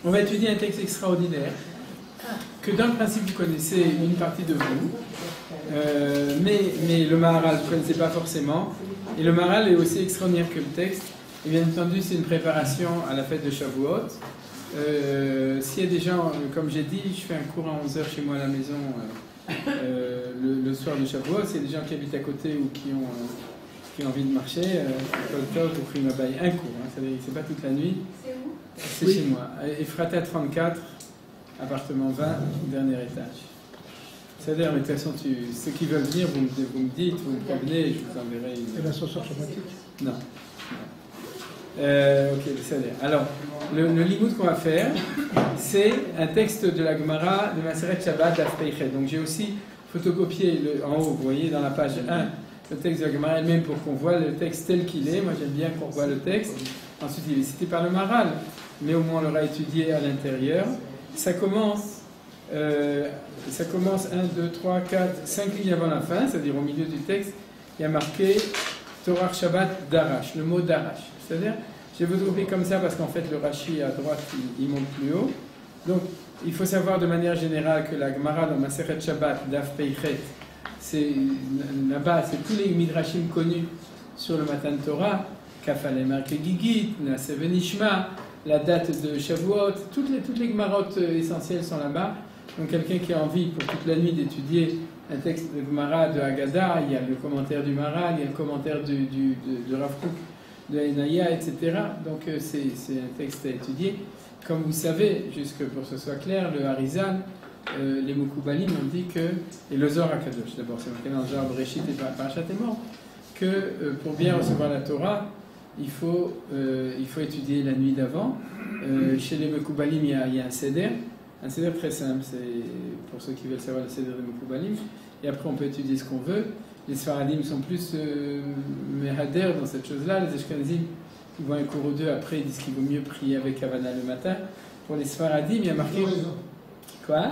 On va étudier un texte extraordinaire que dans le principe vous connaissez une partie de vous, mais le Maharal vous ne connaissez pas forcément. Et le Maharal est aussi extraordinaire que le texte. Et bien entendu, c'est une préparation à la fête de Shavuot. S'il y a des gens, comme j'ai dit, je fais un cours à 11h chez moi à la maison le soir de Shavuot. S'il y a des gens qui habitent à côté ou qui ont envie de marcher, vous prie ma baille un cours. Hein, c'est pas toute la nuit. C'est où? C'est chez moi. Ephrata 34, appartement 20, dernier étage. C'est-à-dire, mais de toute façon, ceux qui veulent venir, vous me dites, vous me prévenez, je vous enverrai une... Et l'ascenseur automatique? Non. Ok, c'est-à-dire. Alors, le limoud qu'on va faire, c'est un texte de la Gemara de Maseret Shabbat Daf Peichet. Donc j'ai aussi photocopié en haut, vous voyez, dans la page 1, le texte de la Gemara elle-même pour qu'on voit le texte tel qu'il est. Moi, j'aime bien qu'on voit le texte. Ensuite, il est cité par le Maharal, mais au moins on l'aura étudié à l'intérieur. Ça commence 1, 2, 3, 4, 5 lignes avant la fin, c'est-à-dire au milieu du texte, il y a marqué Torah Shabbat Darash, le mot Darash. C'est-à-dire, je vais vous trouver comme ça parce qu'en fait le Rashi à droite il monte plus haut. Donc, il faut savoir de manière générale que la Gemara dans Maseret Shabbat, Daf Peichet, c'est là-bas, c'est tous les midrashim connus sur le Matan Torah, Kafale marqué Gigit, Naseh Venishma, la date de Shavuot, toutes les Gemarotes essentielles sont là-bas. Donc quelqu'un qui a envie pour toute la nuit d'étudier un texte de Gemara de Haggadah, il y a le commentaire du Maharal, il y a le commentaire de Rav Kook, de Enaya, etc. Donc c'est un texte à étudier. Comme vous savez, juste pour que ce soit clair, le Harizal, les Mukoubalim ont dit que, et le Zohar HaKadosh, d'abord c'est marqué dans le Zohar Bereshit et Parashat Emor, que pour bien recevoir la Torah, il faut étudier la nuit d'avant. Chez les Mekoubalim, il y a un seder très simple, c'est pour ceux qui veulent savoir le seder des Mekoubalim. Et après, on peut étudier ce qu'on veut. Les Sfaradim sont plus mehader dans cette chose-là. Les Ashkenazim, ils vont un cours ou deux après, ils disent qu'il vaut mieux prier avec Havana le matin. Pour les Sfaradim, il y a marqué... Quoi?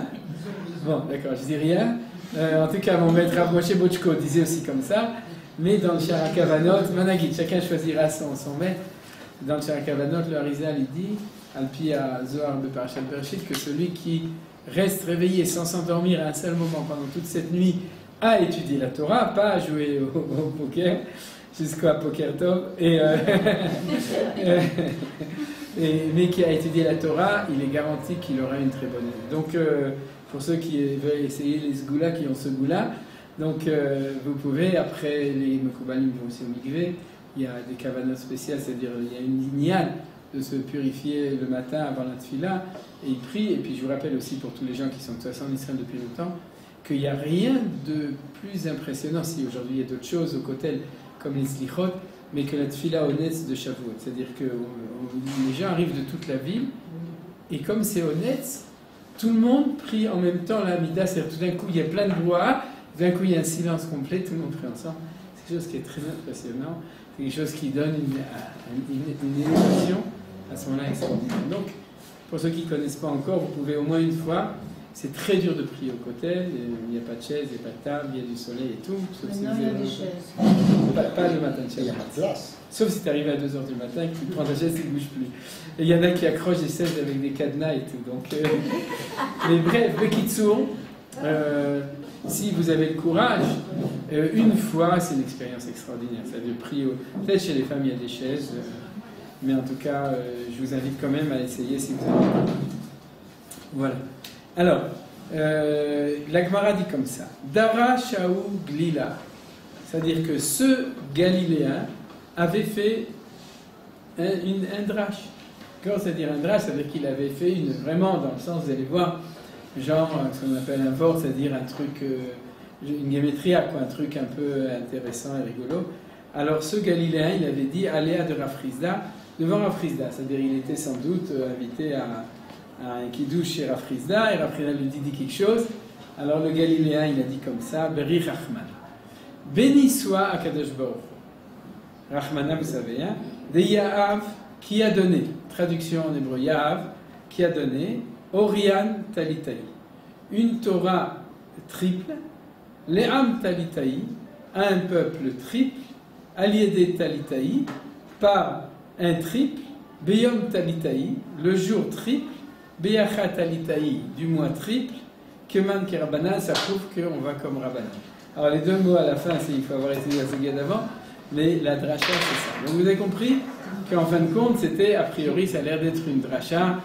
Bon, d'accord, je dis rien. En tout cas, mon maître Rav Moshe Bochko disait aussi comme ça. Mais dans le Sharakavanot, Managit, chacun choisira son maître. Dans le Sharakavanot, le Harizal, il dit, Alpi à Zohar de Parashat Bereshit, que celui qui reste réveillé sans s'endormir à un seul moment pendant toute cette nuit à étudier la Torah, pas à jouer au poker, jusqu'à Poker Tov, mais qui a étudié la Torah, il est garanti qu'il aura une très bonne nuit. Donc, pour ceux qui veulent essayer les sgoulas, qui ont ce goût-là, donc vous pouvez, après les Mekoubalim vont aussi au Mikvé, il y a des kavanas spéciales, c'est-à-dire il y a une lignale de se purifier le matin avant la tfila, et ils prient. Et puis je vous rappelle aussi pour tous les gens qui sont de toute façon en Israël depuis longtemps, qu'il n'y a rien de plus impressionnant, si aujourd'hui il y a d'autres choses au kotel, comme les slichot, mais que la tfila honnête de Shavuot. C'est-à-dire que les gens arrivent de toute la ville, et comme c'est honnête, tout le monde prie en même temps la Mida, c'est-à-dire tout d'un coup il y a plein de voix, d'un coup il y a un silence complet, tout le monde prie ensemble. C'est quelque chose qui est très impressionnant, c'est quelque chose qui donne une élévation à ce moment-là extraordinaire. Donc, pour ceux qui ne connaissent pas encore, vous pouvez au moins une fois. C'est très dur de prier au côté, il n'y a pas de chaise, il n'y a pas de table, il y a du soleil et tout. Maintenant, il y a des chaises. Pas le matin de chaise. Il n'y a pas de place. Sauf si tu arrives à 2h du matin, que tu prends ta chaise et tu ne bouges plus. Et il y en a qui accrochent des chaises avec des cadenas et tout. Donc, mais bref, Bekitsour, si vous avez le courage, une fois, c'est une expérience extraordinaire. C'est-à-dire prier. Peut-être chez les femmes, il y a des chaises, mais en tout cas, je vous invite quand même à essayer si vous avez. Voilà. Alors, la Gemara dit comme ça. Dara Shaou Glila. C'est-à-dire que ce Galiléen avait fait un drash. Quand c'est-à-dire un drash, c'est-à-dire qu'il avait fait vraiment, dans le sens, vous allez voir, genre, ce qu'on appelle un vort, c'est-à-dire un truc, une gématria, quoi, un truc un peu intéressant et rigolo. Alors, ce Galiléen, il avait dit Aléa de Rafrizda, devant Rafrizda. C'est-à-dire, il était sans doute invité à un kidouche chez Rafrizda, et Rafrizda lui dit quelque chose. Alors le Galiléen, il a dit comme ça, Beri Rahman. Béni soit Akadosh Baruch Hu. Rahmana, vous savez, hein, de Yahav, qui a donné, traduction en hébreu, Yahav, qui a donné, Orian Talitai, une Torah triple, Le'am Talitai, à un peuple triple, Aliédé Talitai, par un triple, Beyom Talitai, le jour triple, Beyachat alitaï du mois triple, Keman Kerabanan, ça prouve qu'on va comme Rabbanan. Alors les deux mots à la fin, il faut avoir étudié la Sugya d'avant, mais la dracha c'est ça. Donc vous avez compris qu'en fin de compte, c'était, a priori, ça a l'air d'être une dracha,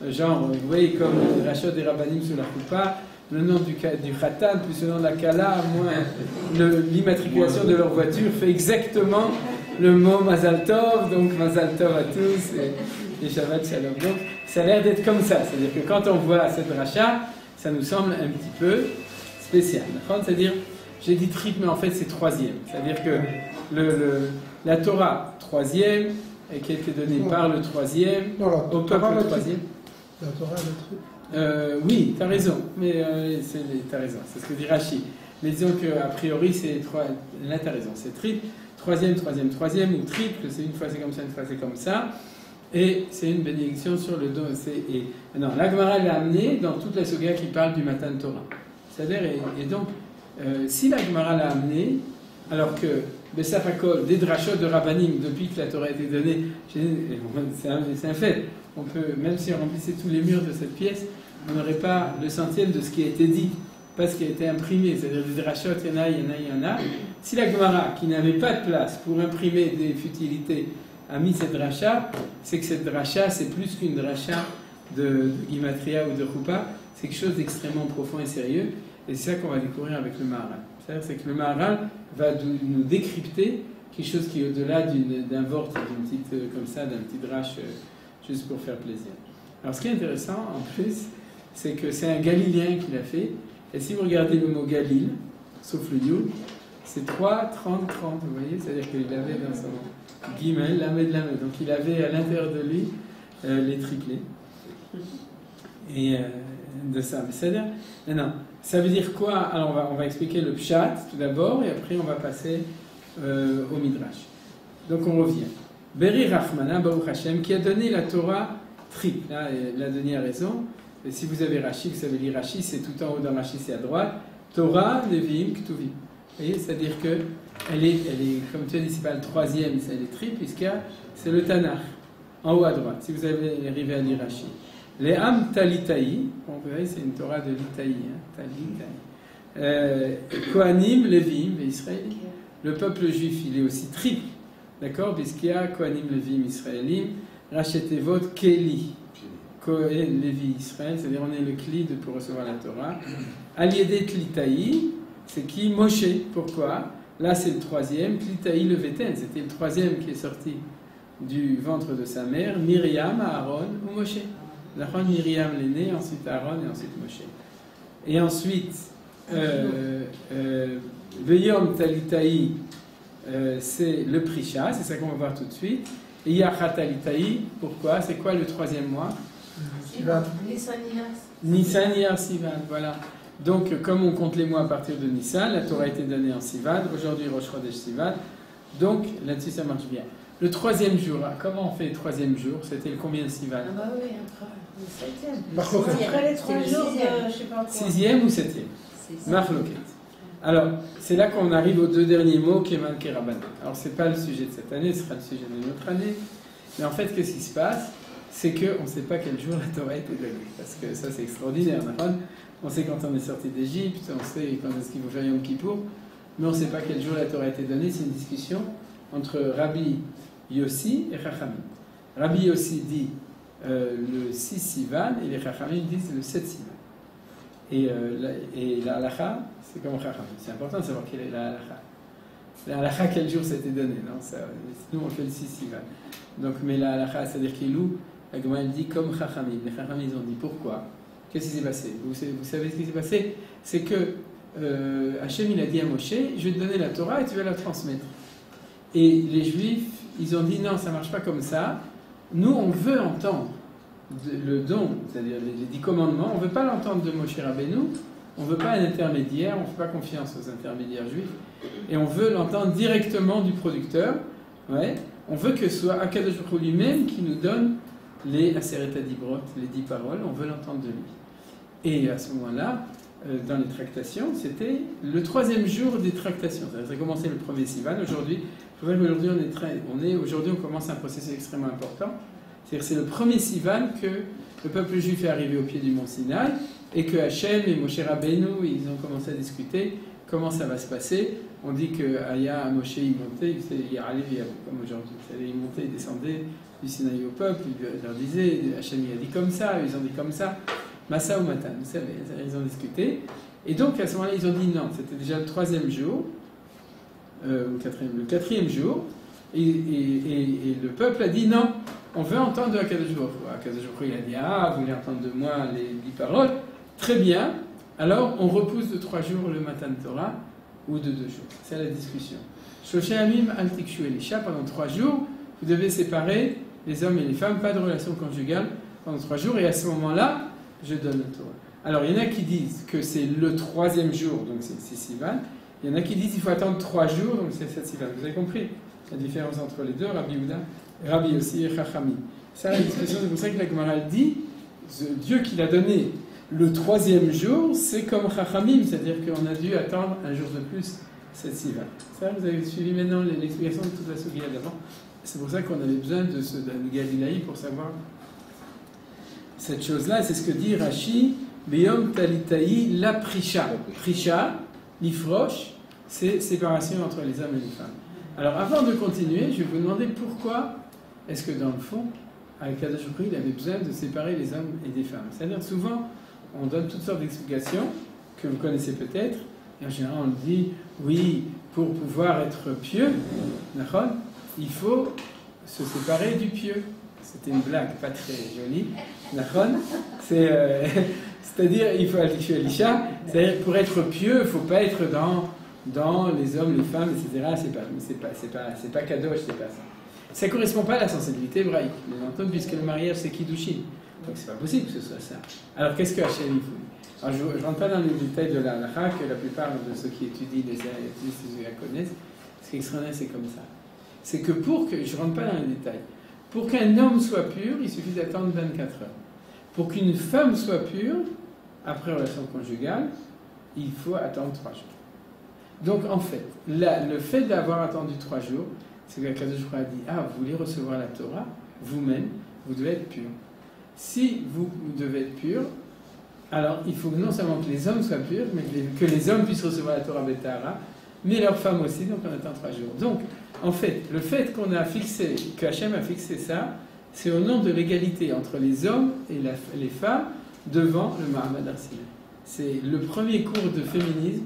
genre, vous voyez, comme le dracha des Rabbanim sous la Koupa, le nom du Khatan, plus le nom de la Kala, moins l'immatriculation de leur voiture fait exactement le mot Mazal Tov, donc Mazal Tov à tous et Shabbat Shalom. Donc ça a l'air d'être comme ça, c'est-à-dire que quand on voit cette dracha, ça nous semble un petit peu spécial. C'est-à-dire, j'ai dit triple, mais en fait c'est troisième. C'est-à-dire que la Torah, troisième, et qui a été donnée par le troisième, au peuple le troisième. La Torah, le triple. Oui, tu as raison, mais tu as raison, c'est ce que dit Rashi. Mais disons qu'a priori, c'est trois. Là, tu as raison, c'est triple, troisième, ou triple, c'est une fois c'est comme ça, une fois c'est comme ça. Et c'est une bénédiction sur le dos. Non, la Gemara l'a amené dans toute la Soga qui parle du Matan Torah. C'est-à-dire, et donc, si la Gemara l'a amené, alors que Bessafakol, des drachot de Rabbanim, depuis que la Torah a été donnée, c'est un fait. On peut, même si on remplissait tous les murs de cette pièce, on n'aurait pas le centième de ce qui a été dit, pas ce qui a été imprimé. C'est-à-dire des drachot, il y en a. Si la Gemara, qui n'avait pas de place pour imprimer des futilités, a mis cette dracha, c'est que cette dracha, c'est plus qu'une dracha de Gimatria ou de Choupa, c'est quelque chose d'extrêmement profond et sérieux, et c'est ça qu'on va découvrir avec le Maharal. C'est que le Maharal va nous décrypter quelque chose qui est au-delà d'un vort, d'une petite, comme ça, d'un petit drache, juste pour faire plaisir. Alors ce qui est intéressant, en plus, c'est que c'est un Galiléen qui l'a fait, et si vous regardez le mot Galil, sauf le Yud, c'est 3, 30, 30, vous voyez, c'est-à-dire qu'il avait dans son Guimel, Lamed, Lamed. Donc il avait à l'intérieur de lui les triplés. Et de ça. Mais c'est-à-dire, non, ça veut dire quoi? Alors on va expliquer le Pshat tout d'abord, et après on va passer au Midrash. Donc on revient. Beri Rachmana, Baruch Hashem, qui a donné la Torah triple. Là, la Denis a raison. Et si vous avez Rashi, vous savez lire Rashi, c'est tout en haut dans Rashi, c'est à droite. Torah, Nevi'im, Ktuvim. Vous voyez, c'est-à-dire que elle est, comme tu as dit, c'est pas le troisième, elle est triple, puisque c'est le Tanakh, en haut à droite, si vous avez arrivé à lire Rashi. Les Am Talitaï, vous voyez, c'est une Torah de l'Itaï, Talitaï. Kohanim, Lévim, Israël. Le peuple juif, il est aussi triple, d'accord, puisqu'il y a Kohanim, Lévim, Israélim, Rachetevot, Keli. Kohen, Lévi, Israël, c'est-à-dire on est le Kli pour recevoir la Torah. Aliédé Tlitaï, c'est qui? Moshe. Pourquoi? Là, c'est le troisième. Tlitaï le Véten, c'était le troisième qui est sorti du ventre de sa mère. Myriam, Aaron ou Moshe. D'abord Myriam l'aîné, ensuite Aaron et ensuite Moshe. Et ensuite, Veyom Talitaï, c'est le Prisha, c'est ça qu'on va voir tout de suite. Et Yachat Talitaï, pourquoi? C'est quoi le troisième mois? Nissan, Iyar, Sivan, voilà. Donc, comme on compte les mois à partir de Nissan, la Torah a été donnée en Sivan, aujourd'hui Rosh Chodesh Sivan, donc là-dessus ça marche bien. Le troisième jour, comment on fait le troisième jour? C'était le combien de Sivan? Ah bah oui, le septième. Après les 3 jours de je sais pas quoi. Sixième ou septième? Marloquet. Alors, c'est là qu'on arrive aux deux derniers mots, Keman Kerabanan. Alors, c'est pas le sujet de cette année, ce sera le sujet de notre année. Mais en fait, qu'est-ce qui se passe? C'est qu'on ne sait pas quel jour la Torah a été donnée. Parce que ça, c'est extraordinaire. On sait quand on est sorti d'Égypte, on sait quand est-ce qu'il faut faire Yom Kippour, mais on ne sait pas quel jour la Torah a été donnée. C'est une discussion entre Rabbi Yossi et Chachamim. Rabbi Yossi dit le 6 Sivan et les Chachamim disent le 7 Sivan. Et la halakha, c'est comme Chachamim. C'est important de savoir quelle est la halakha. La halakha, quel jour c'était donné, non? Nous, on fait le 6 Sivan. Donc, mais la halakha, c'est-à-dire qu'Ilou, la Gemara dit comme Chachamim. Les Chachamim, ils ont dit pourquoi? Qu'est-ce qui s'est passé? Vous savez ce qui s'est passé? C'est que Hachem, il a dit à Moshe, je vais te donner la Torah et tu vas la transmettre. Et les Juifs, ils ont dit non, ça ne marche pas comme ça. Nous, on veut entendre le don, c'est-à-dire les 10 commandements, on ne veut pas l'entendre de Moshe Rabbeinu, on ne veut pas un intermédiaire, on ne fait pas confiance aux intermédiaires juifs, et on veut l'entendre directement du producteur. Ouais. On veut que ce soit Akadosh Baruch Hu lui-même qui nous donne les Aseret Adibrot, les 10 paroles, on veut l'entendre de lui. Et à ce moment-là, dans les tractations, c'était le 3e jour des tractations. Ça a commencé le 1er Sivan. Aujourd'hui, aujourd'hui, on commence un processus extrêmement important. C'est-à-dire que c'est le 1er Sivan que le peuple juif est arrivé au pied du mont Sinaï et que Hachem et Moshe Rabbeinu, ils ont commencé à discuter comment ça va se passer. On dit que Aya, Moshe, il montait, il arrivait comme aujourd'hui, il montait, il descendait du Sinaï au peuple, il leur disait, Hachem il a dit comme ça, ils ont dit comme ça, Massa ou Matan, vous savez, ils ont discuté. Et donc à ce moment-là, ils ont dit non, c'était déjà le 3e jour, le 4e jour, et le peuple a dit non, on veut entendre de Akadosh Baruch Hu. Akadosh Baruch Hu, il a dit ah, vous voulez entendre de moi les 10 paroles, très bien, alors on repousse de 3 jours le Matan Torah ou de 2 jours. C'est la discussion. Shosha Amim al Tikshu Elisha, pendant 3 jours, vous devez séparer les hommes et les femmes, pas de relation conjugale pendant 3 jours, et à ce moment-là, je donne la Torah. Alors il y en a qui disent que c'est le 3e jour, donc c'est Sivan. Il y en a qui disent qu'il faut attendre 3 jours, donc c'est 7 Sivan. Vous avez compris la différence entre les deux, Rabbi Yehuda, Rabbi Yossi et Chachami. Ça, la discussion, c'est pour ça que la Gemara dit, Dieu qui l'a donné le 3e jour, c'est comme Chachamim, c'est-à-dire qu'on a dû attendre un jour de plus 7 Sivan. Ça, vous avez suivi maintenant l'explication de toute la Sugia d'avant. C'est pour ça qu'on avait besoin de Galilaï pour savoir cette chose-là. C'est ce que dit Rashi, Beyom Talitaï la Prisha. Prisha, l'ifroche, c'est séparation entre les hommes et les femmes. Alors avant de continuer, je vais vous demander pourquoi est-ce que dans le fond, avec Akadosh Baruch Hu, il avait besoin de séparer les hommes et des femmes. C'est-à-dire souvent, on donne toutes sortes d'explications que vous connaissez peut-être, et en général on dit, oui, pour pouvoir être pieux, il faut se séparer du pieux. C'était une blague pas très jolie. C'est-à-dire, il faut Elisha, c'est-à-dire pour être pieux, il ne faut pas être dans les hommes, les femmes, etc. C'est pas kadosh, c'est pas ça. Ça ne correspond pas à la sensibilité hébraïque, bien entendu, puisque le mariage c'est kiddushin. Donc c'est pas possible que ce soit ça. Alors qu'est-ce que Hachem il faut? Alors je ne rentre pas dans les détails de la halakha, que la plupart de ceux qui étudient les la connaissent. Ce qui est extraordinaire, c'est comme ça. C'est que je ne rentre pas dans les détails, pour qu'un homme soit pur, il suffit d'attendre 24 heures. Pour qu'une femme soit pure, après relation conjugale, il faut attendre 3 jours. Donc en fait, le fait d'avoir attendu 3 jours, c'est que Akadosh Baruch Hu a dit, ah, vous voulez recevoir la Torah, vous-même, vous devez être pur. Si vous devez être pur, alors il faut non seulement que les hommes soient purs, mais que les hommes puissent recevoir la Torah Betahara, mais leurs femmes aussi, donc on attend 3 jours. Donc, en fait, le fait qu'on a fixé, que Hachem a fixé ça, c'est au nom de l'égalité entre les hommes et les femmes devant le Mahamad Arsina. C'est le premier cours de féminisme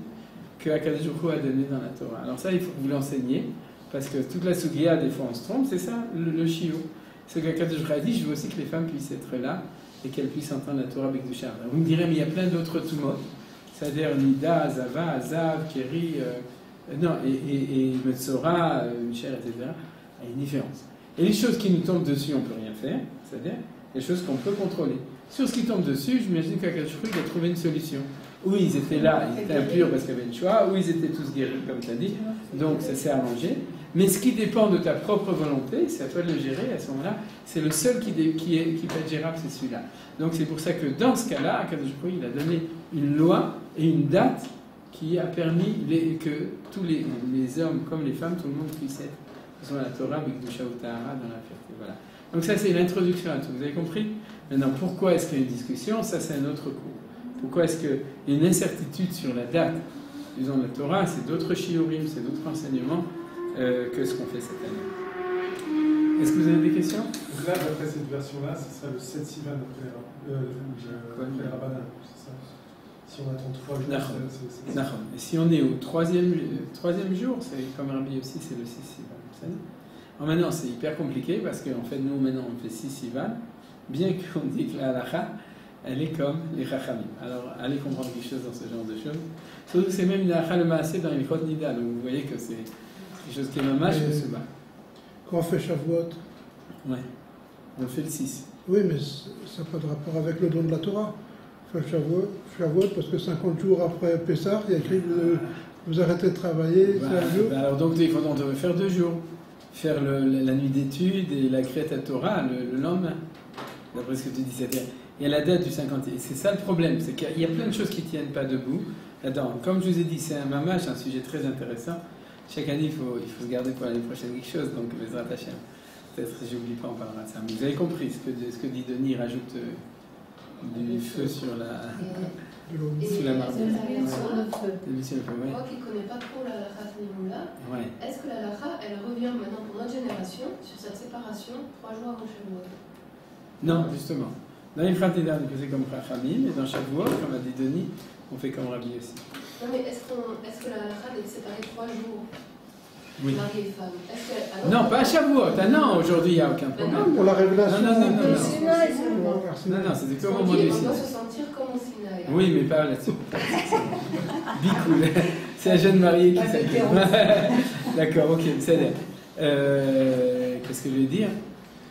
que Akadosh Baruch Hu a donné dans la Torah. Alors ça, il faut que vous l'enseigniez, parce que toute la Sugia, des fois on se trompe, c'est ça, le chiot. C'est qu'Akadosh Baruch Hu a dit, je veux aussi que les femmes puissent être là, et qu'elles puissent entendre la Torah avec du charme. Vous me direz, mais il y a plein d'autres tumot, c'est-à-dire Nida, Zava, Azav, Keri, et Metzora, Michel, etc. Il y a une différence. Et les choses qui nous tombent dessus, on ne peut rien faire, c'est-à-dire les choses qu'on peut contrôler. Sur ce qui tombe dessus, j'imagine qu'Akadosh Baruch Hu a trouvé une solution. Oui, ils étaient là, ils étaient impurs parce qu'il y avait une choix, ou ils étaient tous guéris, comme tu as dit, donc ça s'est arrangé. Mais ce qui dépend de ta propre volonté, c'est à toi de le gérer à ce moment-là. C'est le seul qui peut être gérable, c'est celui-là. Donc c'est pour ça que dans ce cas-là, Akadosh Baruch Hu, il a donné une loi et une date qui a permis que tous les hommes comme les femmes, tout le monde puisse être dans la Torah, avec du Shavuotahara, dans la fierté. Voilà. Donc ça, c'est l'introduction à tout. Vous avez compris? Maintenant, pourquoi est-ce qu'il y a une discussion? Ça, c'est un autre cours. Pourquoi est-ce qu'il y a une incertitude sur la date? Disons, la Torah, c'est d'autres shiurim, c'est d'autres enseignements que ce qu'on fait cette année. Est-ce que vous avez des questions? Donc là, d'après cette version-là, ce serait le 7 Sivan après les Rabbanan, c'est ça? Si on attend 3 jours, c'est ça. Et si on est au troisième jour, c'est comme Rabbi aussi, c'est le 6 Sivan. Alors maintenant, c'est hyper compliqué parce qu'en fait, nous, maintenant, on fait 6 Sivan, bien qu'on dit que la halakha, elle est comme les Chachamim. Alors, allez comprendre quelque chose dans ce genre de choses. Surtout que c'est même une halakha le maasé dans les Chod Nida, donc vous voyez que c'est quelque chose qui est mamash de se battre. Quand on fait Shavuot, ouais, on fait le 6. Oui, mais ça n'a pas de rapport avec le don de la Torah. Faire Shavuot, parce que 50 jours après Pessah, il y a écrit vous arrêtez de travailler, c'est un jour. Alors donc, on devrait faire 2 jours. Faire la nuit d'études et la Kriyat Torah le lendemain. D'après ce que tu dis, c'est-à-dire, il y a la date du 50. Et c'est ça le problème, c'est qu'il y a plein de choses qui ne tiennent pas debout là-dedans. Comme je vous ai dit, c'est un mamash, un sujet très intéressant. Chaque année, il faut se garder pour l'année prochaine quelque chose, donc Bezrat Hashem. Peut-être, j'oublie pas, on parlera de ça. Mais vous avez compris ce que dit Denis, rajoute du feu sur la... Sous la marque. Sur le feu. Moi qui ne connais pas trop la halakha à ce niveau-là, est-ce que la halakha, elle revient maintenant pour notre génération sur cette séparation 3 jours avant Shavuot? Non, justement. Dans les Fratida, on faisait comme Chachamim, et dans Shavuot, comme a dit Denis, on fait comme Rabbi aussi. Non, mais est-ce que la halakha est séparée 3 jours? Oui. Mari et femme. Non, pas à Shavuot. Ah non, aujourd'hui, il n'y a aucun problème. Non, pour la révélation. Non, Non, c'était au moment du On Sinaï. doit se sentir comme au Sinaï. Oui, mais pas là-dessus. Bicool. C'est la jeune mariée qui s'inquiète. D'accord, ok, c'est là. Qu'est-ce que je vais dire?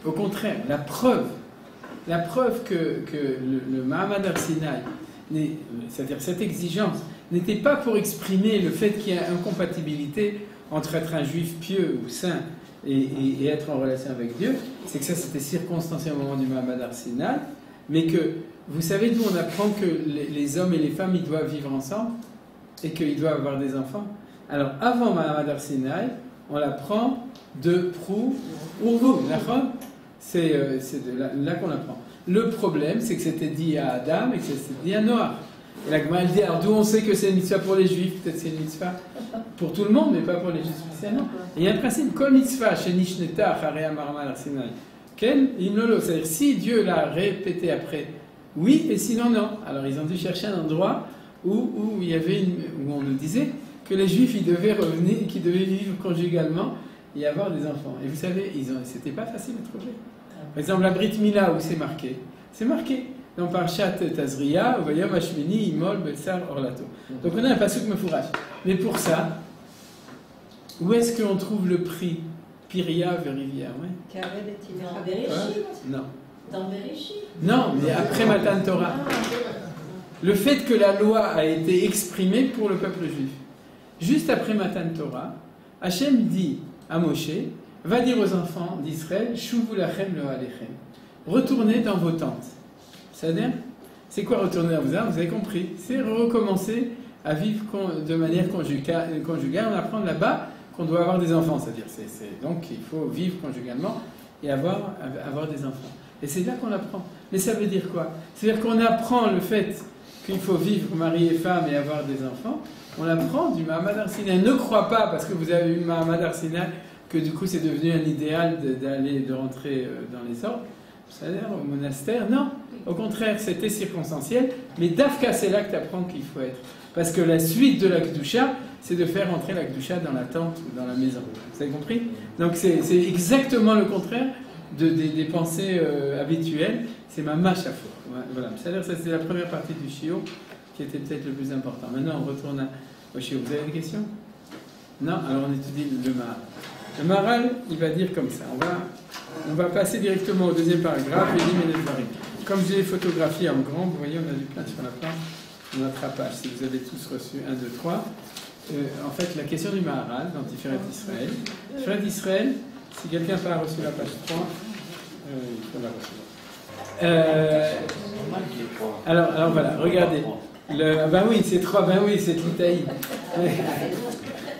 Au contraire, la preuve que le Mahamad Har-Sinaï, c'est-à-dire cette exigence, n'était pas pour exprimer le fait qu'il y a incompatibilité entre être un juif pieux ou saint et être en relation avec Dieu, c'est que ça c'était circonstanciel au moment du Mahamad Har-Sinaï, mais que vous savez d'où on apprend que les hommes et les femmes ils doivent vivre ensemble et qu'ils doivent avoir des enfants. Alors avant Mahamad Har-Sinaï, on l'apprend de Prou Urvu, d'accord? C'est là qu'on apprend. Le problème, c'est que c'était dit à Adam et que c'était dit à Noah. Et la Gemara dit, alors d'où on sait que c'est une mitzvah pour les juifs? Peut-être c'est une mitzvah pour tout le monde, mais pas pour les juifs spécialement. Et il y a un principe, kol mitzvah, chez Nishneta, Charea Marma Har-Sinaï. Ken, imlolo, c'est-à-dire si Dieu l'a répété après, oui, et sinon non. Alors ils ont dû chercher un endroit où il y avait où on nous disait que les juifs ils devaient revenir, qu'ils devaient vivre conjugalement et avoir des enfants. Et vous savez, c'était pas facile à trouver. Par exemple, la Brit Mila, où c'est marqué dans Parshat Tazria, Vayom Hashmini, Imol, Belsar, Orlato. Donc on a un pasuk mefourash. Mais pour ça, où est-ce qu'on trouve le prix Piria, Verivia, ouais. Dans Bereshit. Non. Dans Bereshit. Non, mais après Matan Torah. Le fait que la loi a été exprimée pour le peuple juif. Juste après Matan Torah, Hachem dit à Moshe, va dire aux enfants d'Israël, Shuvu lachem lo alechem. Retournez dans vos tentes. C'est quoi retourner dans vos tentes? Vous avez compris. C'est recommencer à vivre de manière conjugale. On apprend là-bas qu'on doit avoir des enfants. C'est-à-dire, donc il faut vivre conjugalement et avoir des enfants. Et c'est là qu'on apprend. Mais ça veut dire quoi? C'est-à-dire qu'on apprend le fait qu'il faut vivre mari et femme et avoir des enfants. On apprend du Mahamad Har-Sinaï. Ne crois pas, parce que vous avez eu le Mahamad Har-Sinaï, que du coup c'est devenu un idéal de rentrer dans les ordres, c'est-à-dire au monastère. Non, au contraire, c'était circonstanciel, mais Dafka, c'est là que tu apprends qu'il faut être. Parce que la suite de la Kedusha, c'est de faire rentrer la Kedusha dans la tente ou dans la maison. Vous avez compris? Donc c'est exactement le contraire des pensées habituelles. C'est ma mâche à faux. Voilà. C'est-à-dire ça, c'est la première partie du Shio qui était peut-être le plus important. Maintenant, on retourne au Shio. Vous avez des questions? Non? Alors on étudie le Maharal. Le Maharal, il va dire comme ça. On va passer directement au deuxième paragraphe. Comme je l'ai photographié en grand, vous voyez, on a du plein sur la page, on attrapage. Si vous avez tous reçu 1, 2, 3. En fait, la question du Maharal dans Tiferet Israël. Tiferet Israël, si quelqu'un n'a pas reçu la page 3, il faut la recevoir. Alors voilà, regardez. Ben oui, c'est 3, ben oui, c'est l'Itaï.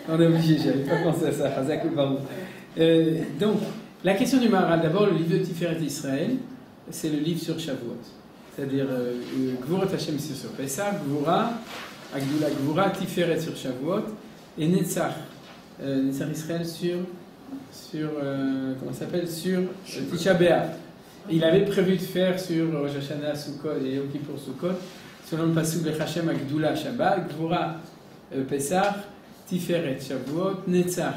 On est obligé, j'avais pas pensé à ça. Donc, la question du Maharal, d'abord, le livre de Tiferet Israël, c'est le livre sur Shavuot. C'est-à-dire, Gvurat Hashem sur Pesach, Gvura, Agdula Gvura, Tiferet sur Shavuot, et Netzach Israël sur comment ça s'appelle, sur Tisha B'Av. Il avait prévu de faire sur Rosh Hashanah, Sukkot et Yom Kippur Sukkot, selon le pasuk de Hashem Agdula Shabbat, Gvura Pesach, Tiferet Shavuot, Netzach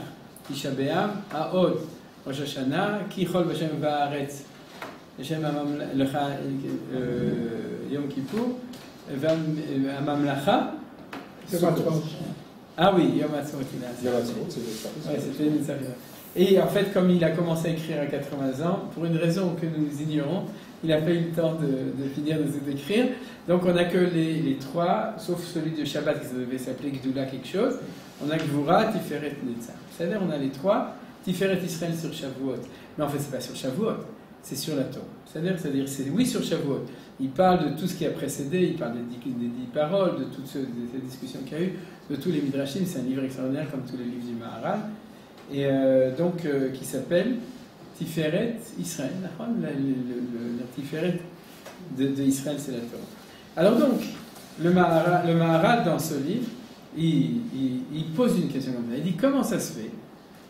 Tisha B'Av, Aod Rosh Hashanah, Kichol B'Shem Va'aretz, Hashem Yom Kippur, Amamlacha. Ah oui, Yom Ha'atzmaut. C'était une série. Et en fait, comme il a commencé à écrire à 80 ans, pour une raison que nous ignorons, il n'a pas eu le temps de finir d'écrire. Donc on n'a que les 3, sauf celui de Shabbat qui devait s'appeler Gdoula quelque chose. On a Gvura, Tiferet, Netzach. C'est-à-dire on a les 3, Tiferet Israël sur Shavuot. Mais en fait, c'est pas sur Shavuot, c'est sur la Torah. C'est-à-dire c'est oui sur Shavuot. Il parle de tout ce qui a précédé, il parle des 10 paroles, de toutes ces discussions qu'il y a eu, de tous les Midrashim. C'est un livre extraordinaire comme tous les livres du Maharal. Et qui s'appelle Tiferet Israël. La Tiferet, de Israël, c'est la Torah. Alors donc, le Maharal dans ce livre, il pose une question comme ça. Il dit comment ça se fait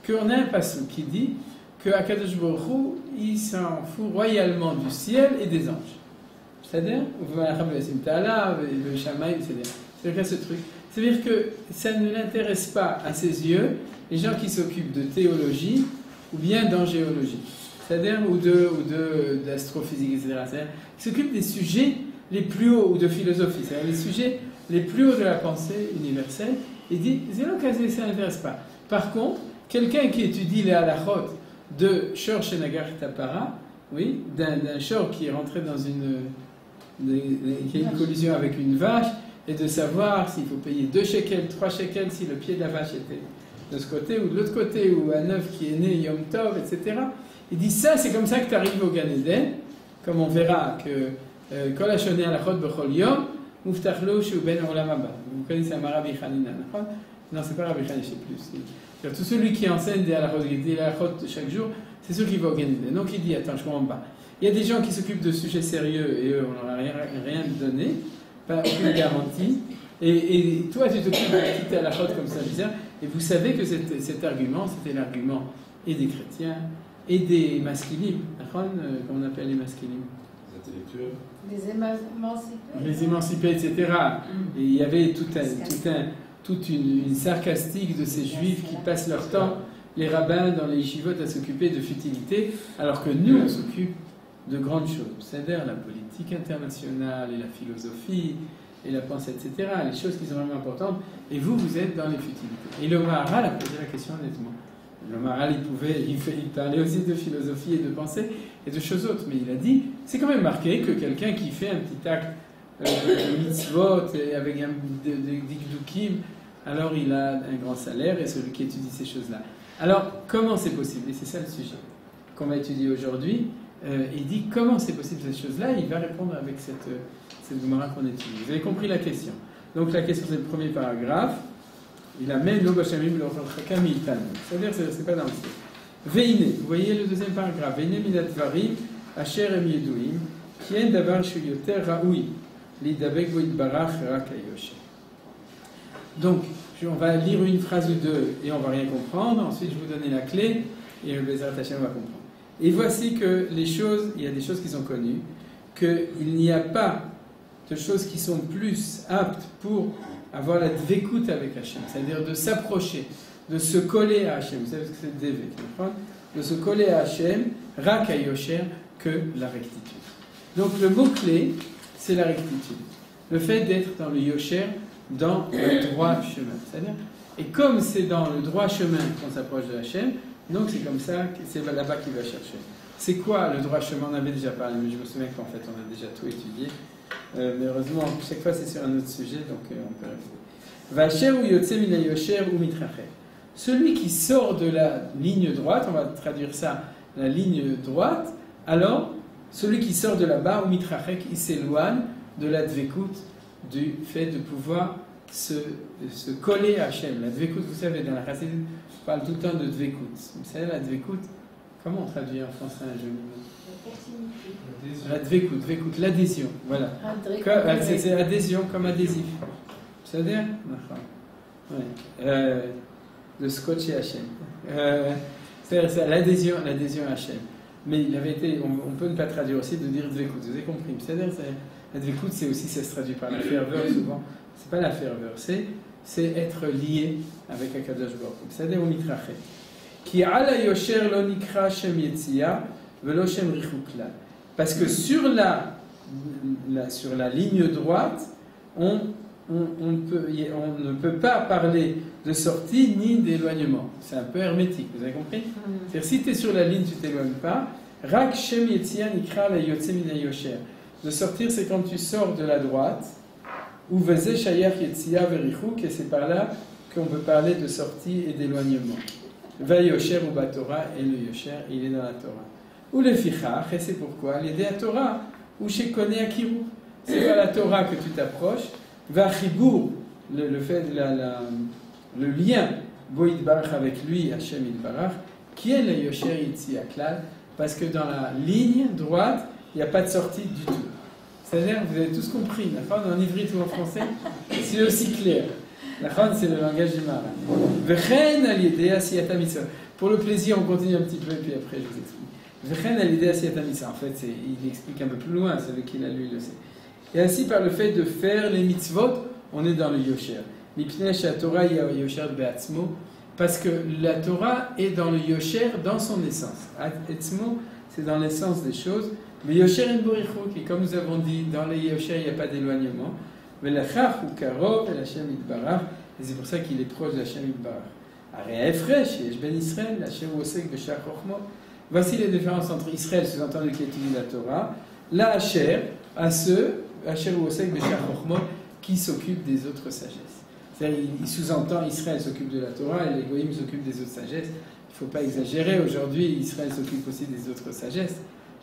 qu'on a un passage qui dit que Akadosh Baruch Hu, il s'en fout royalement du ciel et des anges. C'est-à-dire, le Shamaï, c'est-à-dire ce truc. C'est-à-dire que ça ne l'intéresse pas à ses yeux les gens qui s'occupent de théologie ou bien d'angéologie. C'est-à-dire, ou d'astrophysique, etc. C'est-à-dire, qui s'occupent des sujets les plus hauts, ou de philosophie, c'est-à-dire les sujets les plus hauts de la pensée universelle. Il dit, ça ne l'intéresse pas. Par contre, quelqu'un qui étudie les halachot de Shor Shenagar Tapara, oui, d'un shor qui est rentré dans qui a une collision avec une vache, et de savoir s'il faut payer 2 shekels, 3 shekels, si le pied de la vache était de ce côté ou de l'autre côté, ou un œuf qui est né Yom Tov, etc. Il dit ça, c'est comme ça que tu arrives au Gan Eden, comme on verra que Kol Hashoneh Halachot B'chol Yom, Muftach Lo Shu Ben Olam Haba. Vous connaissez un Rabbi Hanina, non, c'est pas Rabbi Hanina, je sais plus. C'est-à-dire, tout celui qui enseigne des halachot chaque jour, c'est sûr qu'il va au Gan Eden. Donc il dit, attends, je comprends pas. Il y a des gens qui s'occupent de sujets sérieux et eux, on leur a rien donné, pas aucune garantie. Et toi, tu t'occupes de quitter halachot comme ça, bizarre. Et vous savez que cet argument, c'était l'argument et des chrétiens et des masculimes. Comme on appelle les masculimes. Des émancipés. Les émancipés, etc. Et il y avait toute une sarcastique de ces juifs qui passent leur temps, les rabbins dans les yeshivotes, à s'occuper de futilités, alors que nous, on s'occupe de grandes choses. C'est-à-dire la politique internationale et la philosophie et la pensée, etc. Les choses qui sont vraiment importantes. Et vous êtes dans les futilités. Et le Maharal a posé la question honnêtement. Le Maharal, il parlait aussi de philosophie et de pensée et de choses autres. Mais il a dit, c'est quand même marqué que quelqu'un qui fait un petit acte de mitzvot et avec un dikdukim, alors il a un grand salaire, et celui qui étudie ces choses-là. Alors, comment c'est possible? Et c'est ça le sujet qu'on va étudier aujourd'hui. Il dit comment c'est possible ces choses-là, et il va répondre avec cette Gemara qu'on étudie. Vous avez compris la question. Donc la question, c'est le premier paragraphe. Il amène l'obachamim l'orchakam itan. C'est-à-dire, c'est pas dans le ciel. Veine, vous voyez le deuxième paragraphe. Veine midat varim asher em yeduim kien davar shu yoter raoui lidabek bo itbarach rak hayosher. Donc, on va lire une phrase ou deux et on va rien comprendre. Ensuite, je vous donne la clé et le Bezrat Hashem va comprendre. Et voici que il y a des choses qui sont connues, qu'il n'y a pas de choses qui sont plus aptes pour avoir la dvekout avec Hachem, c'est-à-dire de s'approcher, de se coller à Hachem. Vous savez ce que c'est Deve, de se coller à Hachem, Rak HaYosher, que la rectitude. Donc le mot-clé, c'est la rectitude. Le fait d'être dans le Yosher, dans le droit chemin. C'est-à-dire, et comme c'est dans le droit chemin qu'on s'approche de Hachem, donc c'est comme ça, c'est là-bas qu'il va chercher. C'est quoi le droit chemin? On avait déjà parlé, mais je me souviens qu'en fait on a déjà tout étudié. Mais heureusement, chaque fois c'est sur un autre sujet, donc on peut rester. Vacher ou yotse mina yosher ou mitracher. Celui qui sort de la ligne droite, on va traduire ça, la ligne droite, alors celui qui sort de là-bas, ou mitracher, il s'éloigne de la dvekout, du fait de pouvoir se coller à Hachem. La dvekout, vous savez, dans la Chassidut, on parle tout le temps de dvekout. Vous savez, la dvekout, comment on traduit en français un joli mot? La dvekout, l'adhésion, voilà. C'est adhésion comme adhésif. C'est-à-dire de scotcher Hachem. C'est l'adhésion à Hachem. Mais il avait été, on peut ne pas traduire aussi de dire dvekout, vous avez compris. C'est-à-dire, la dvekout, c'est aussi, ça se traduit par la ferveur souvent. C'est pas la ferveur, c'est être lié avec Akadosh Baruch Hu. C'est-à-dire au mitraché. Ki ala yosher lo nikra shem yetzia velo shem richuk la. Parce que sur la ligne droite, on ne peut pas parler de sortie ni d'éloignement. C'est un peu hermétique, vous avez compris? C'est-à-dire, si tu es sur la ligne, tu ne t'éloignes pas. Rak shem yetzia nikra la yotze mina yosher. De sortir, c'est quand tu sors de la droite. Ou veze shayach yetzia verichuk, et c'est par là qu'on peut parler de sortie et d'éloignement. Va yosher ou batora, et le yosher, il est dans la Torah. Ou le fichach, et c'est pourquoi l'aider à Torah, ou chez Kone Akiru. C'est pas la Torah que tu t'approches. Va chibour, le fait de le lien, bo yitbarach avec lui, Hachem yitbarach, qui est le yosher yitzi aklal, parce que dans la ligne droite, il n'y a pas de sortie du tout. C'est-à-dire, vous avez tous compris, en ivrite ou en français, c'est aussi clair. La Chon, c'est le langage du Maharal. Vechen al-yedei asiyata mitzvah. Pour le plaisir, on continue un petit peu et puis après je vous explique. Vechen al-yedei asiyata mitzvah. En fait, il explique un peu plus loin, celui qui l'a lu le sait. Et ainsi, par le fait de faire les mitzvot, on est dans le yosher. Mipnei she'atorah hiya yosher be'atzmo. Parce que la Torah est dans le yosher, dans son essence. Atzmo, c'est dans l'essence des choses. Mais yosher en borichut, et comme nous avons dit, dans les yosher, il n'y a pas d'éloignement. Et c'est pour ça qu'il est proche d'Hachem Yitbarach. Voici les différences entre Israël, sous-entendu qui étudie la Torah, la Hacher, à ceux, Hacher ou Osek Beshar Chochmot, qui s'occupent des autres sagesses. C'est-à-dire, il sous-entend Israël s'occupe de la Torah et les Goïm s'occupent des autres sagesses. Il ne faut pas exagérer, aujourd'hui Israël s'occupe aussi des autres sagesses.